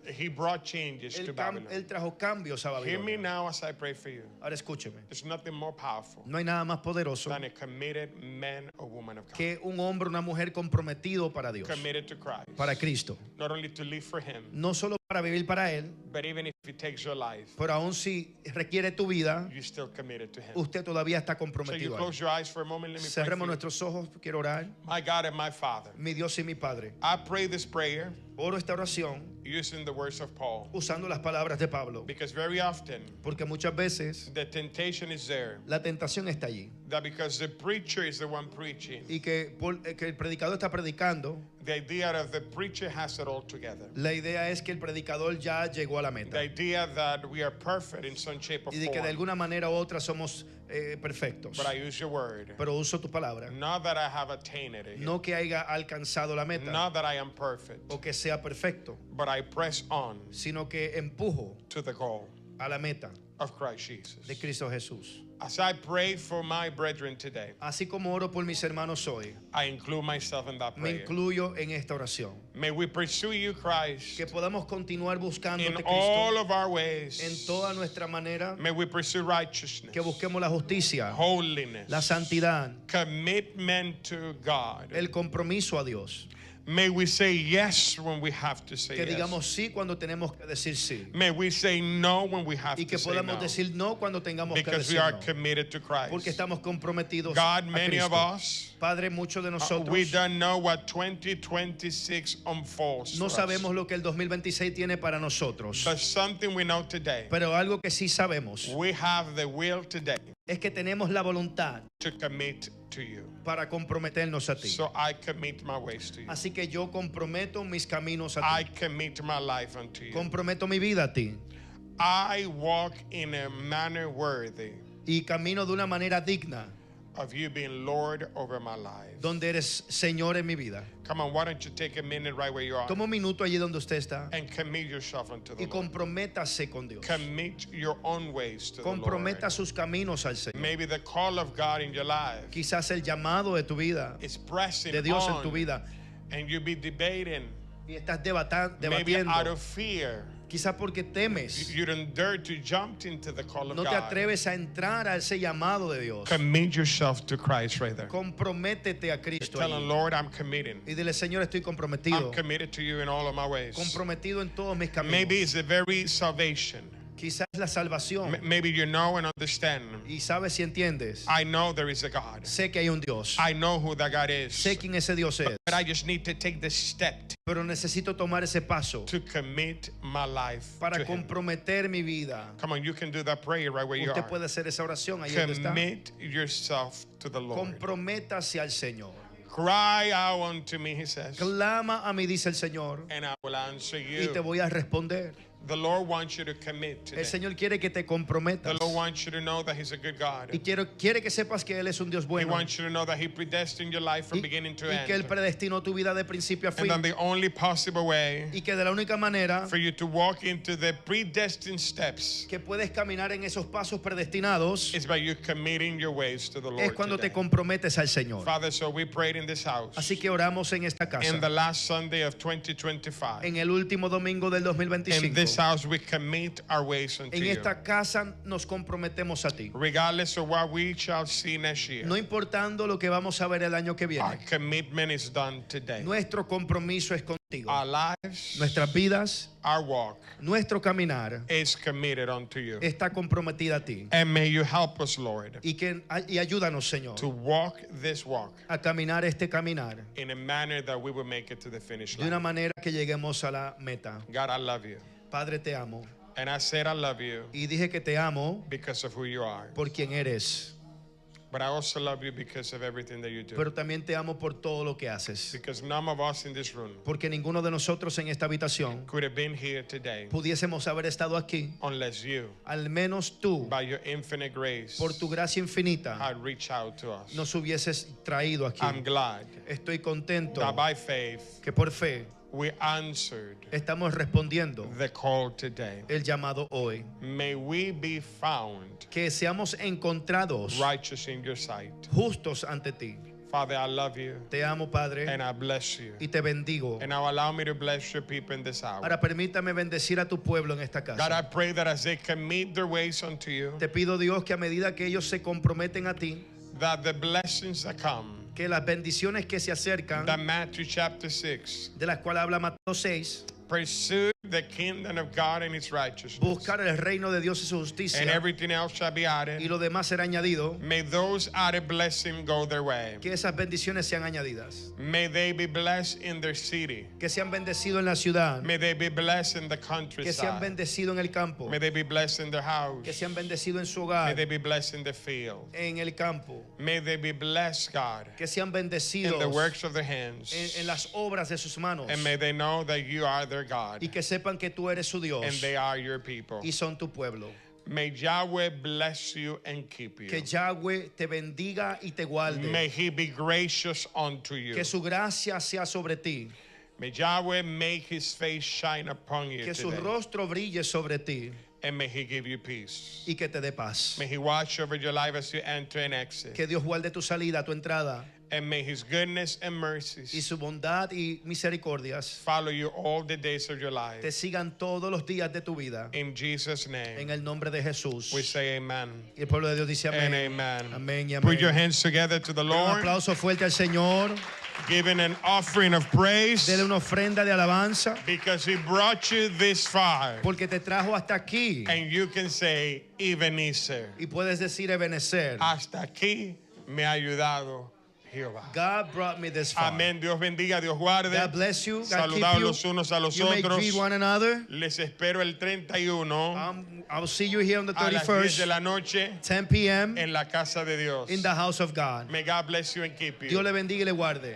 He brought changes to Babylon. él trajo cambios a Hear me Babilonia. now as I pray for you. Ahora escúcheme. There's nothing more powerful No hay nada más poderoso than a committed man or woman of God. que un hombre o una mujer comprometido para Dios, Committed to Christ. para Cristo. Not only to live for him, No solo para vivir para Él, but even if he takes your life, pero aún si requiere tu vida, you're still committed to him. usted todavía está So you comprometido a Él. close your eyes for a moment. Let me pray for Cerremos you. nuestros ojos, quiero orar. My God and my Father, Mi Dios y mi Padre. I pray this prayer Oro esta oración using the words of Paul, usando las palabras de Pablo, because very often porque muchas veces the temptation is there la tentación está allí that because the preacher is the one preaching, y que el predicador está predicando, the idea of the preacher has it all together. la idea es que el predicador ya llegó a la The meta idea that we are perfect in some shape or y de que de form. alguna manera u otra somos perfectos. But I use your word. Pero uso tu palabra, Not that I have attained it, no que haya alcanzado la meta not that I am perfect, o que sea perfecto, but I press on sino que empujo to the goal a la meta of Christ Jesus. de Cristo Jesús. As I pray for my brethren today, Así como oro por mis hermanos hoy, I include myself in that me prayer. incluyo en esta oración. May we pursue you, Christ, Que podamos continuar in buscándote, all Cristo, of our ways. en toda nuestra manera, May we pursue righteousness, que busquemos la justicia, holiness, la santidad, commitment to God. el compromiso a Dios. May we say yes when we have to say Que yes. digamos sí cuando tenemos que decir sí. May we say no when we have Y que to say podamos no. decir no cuando tengamos que Because we decir are no. committed to Christ. Porque estamos comprometidos God, a many of Cristo. us, Padre, muchos de nosotros we don't know what 2026 unfolds no for us. sabemos lo que el 2026 tiene para nosotros. But something we know today, Pero algo que sí sabemos we have the will today es que tenemos la voluntad to commit to you. para comprometernos a ti. So I commit my ways to you. Así que yo comprometo mis caminos a I ti. commit my life unto you. Comprometo mi vida a ti. I walk in a manner worthy Y camino de una manera digna, of you being Lord over my life. donde eres Señor en mi vida. Come on, why don't you take a minute right where you are Toma un minuto allí donde usted está and commit yourself unto the y Lord. comprométase con Dios. Commit your own ways to the Comprometa Lord. sus caminos al Señor. Maybe the call of God in your life Quizás el llamado de tu vida, is pressing de Dios en on, tu vida, and you be debating, y estás maybe out debatiendo, of fear, Quizás porque temes. You don't dare to jump into the call of No te God. atreves a entrar a ese llamado de Dios. Commit yourself to Christ right there. Comprométete a Cristo. Tell him, Ahí. Lord, I'm committing. Y dile, Señor, estoy comprometido. I'm committed to you in all of my ways. Comprometido en todos mis caminos. Maybe it's the very salvation. Quizás la salvación. Maybe you know and understand. Y sabes si entiendes. I know there is a God. Sé que hay un Dios. I know who that God is. Sé quién ese Dios es. But I just need to take the step Pero necesito tomar ese paso to commit my life para to Him. comprometer mi vida. Come on, you can do that prayer right where you Usted are. puede hacer esa oración ahí donde está. Commit yourself to the Lord. Comprométase al Señor. Cry out unto me, He says, Clama a mí, dice el Señor, and I will answer y te you. voy a responder. The Lord wants you to commit today. El Señor quiere que te comprometas. The Lord wants you to know that He's a good God. Y quiere que sepas que Él es un Dios He bueno. wants you to know that He predestined your life from beginning to Y que Él end. predestinó tu vida de principio a And then fin. the only possible way Y que de la única manera for you to walk into the predestined steps que puedes caminar en esos pasos predestinados is by you committing your ways to the es Lord cuando te today. comprometes al Señor. Father, so we prayed in this house Así que oramos en esta casa. in the last Sunday of 2025. En el último domingo del In this 2025. house we commit our ways unto En you. esta casa nos comprometemos a ti. Regardless of what we shall see next year, No importando lo que vamos a ver el año que our viene. commitment is done today. Nuestro compromiso es contigo. Our lives, Nuestras vidas, our walk nuestro caminar is committed unto you. está comprometida a ti. And may you help us, Lord, Y ayúdanos, Señor, to walk this walk a caminar este caminar in a manner that we will make it to the finish de una line. manera que lleguemos a la meta. God, I love you. Padre, te amo. And I said I love you Y dije que te amo because of who you are. por quien eres. But I also love you because of everything that you do. Pero también te amo por todo lo que haces. Because none of us in this room Porque ninguno de nosotros en esta habitación could have been here today pudiésemos haber estado aquí. unless you, Al menos tú, by your infinite grace, por tu gracia infinita, had reached out to us. nos hubieses traído aquí. I'm glad Estoy contento that by faith que por fe we answered estamos respondiendo the call today. el llamado hoy. May we be found Que seamos encontrados righteous in your sight. justos ante ti. Father, I love you Te amo, Padre, and I bless you. y te bendigo. And now allow me to bless your people in this hour. Ahora permítame bendecir a tu pueblo en esta God, casa. I pray that as they commit their ways unto you, Te pido, Dios, que a medida que ellos se comprometen a ti, that the blessings that come, que las bendiciones que se acercan, that Matthew chapter 6, de las cuales habla Mateo 6, pursue the kingdom of God and its righteousness, buscar el reino de Dios y su and justicia, everything else shall be y added. lo demás será añadido, May those added blessings go their way. que esas bendiciones sean añadidas, May they be blessed in their city. que sean bendecidos en la ciudad, May they be blessed in the que sean countryside. bendecidos en el campo, May they be blessed in their house. que sean bendecidos en su May hogar, they be blessed in the field. en el campo, May they be blessed, God, que sean in bendecidos the works of their hands. en las obras de sus manos, And may they know that you are their God y que sepan que tú eres su and Dios they are your people. y son tu pueblo. May Yahweh bless you and keep Que you. Yahweh te bendiga y te guarde. May He be gracious unto you. Que su gracia sea sobre ti. May Yahweh make His face shine upon you Que su today. rostro brille sobre ti And may He give you peace. y que te dé paz. May He watch over your life as you enter and exit. Que Dios guarde tu salida, tu entrada, And may His goodness and y mercies su bondad y misericordias follow you all the days of your life. te sigan todos los días de tu vida. In Jesus' En name, el nombre de Jesús. we say amen Y el pueblo de Dios dice and amén. amen. Amén y Put your amén. hands together to the Un Lord, aplauso fuerte al Señor. giving an offering of praise Dele una ofrenda de alabanza. because He brought you this far. Porque te trajo hasta aquí. And you can say, Ebenezer, Y puedes decir Ebenezer. hasta aquí me ha ayudado Jehová. God brought me this far. Amén. Dios bendiga, Dios guarde. God bless you. God Saludados keep los you. unos a los You may otros. greet one another. Les espero el 31 I'll see you here on the a las 10 de 31st, la noche 10 p.m. en la casa de Dios. in the house of God. May God bless you and keep you. Dios le bendiga y le guarde.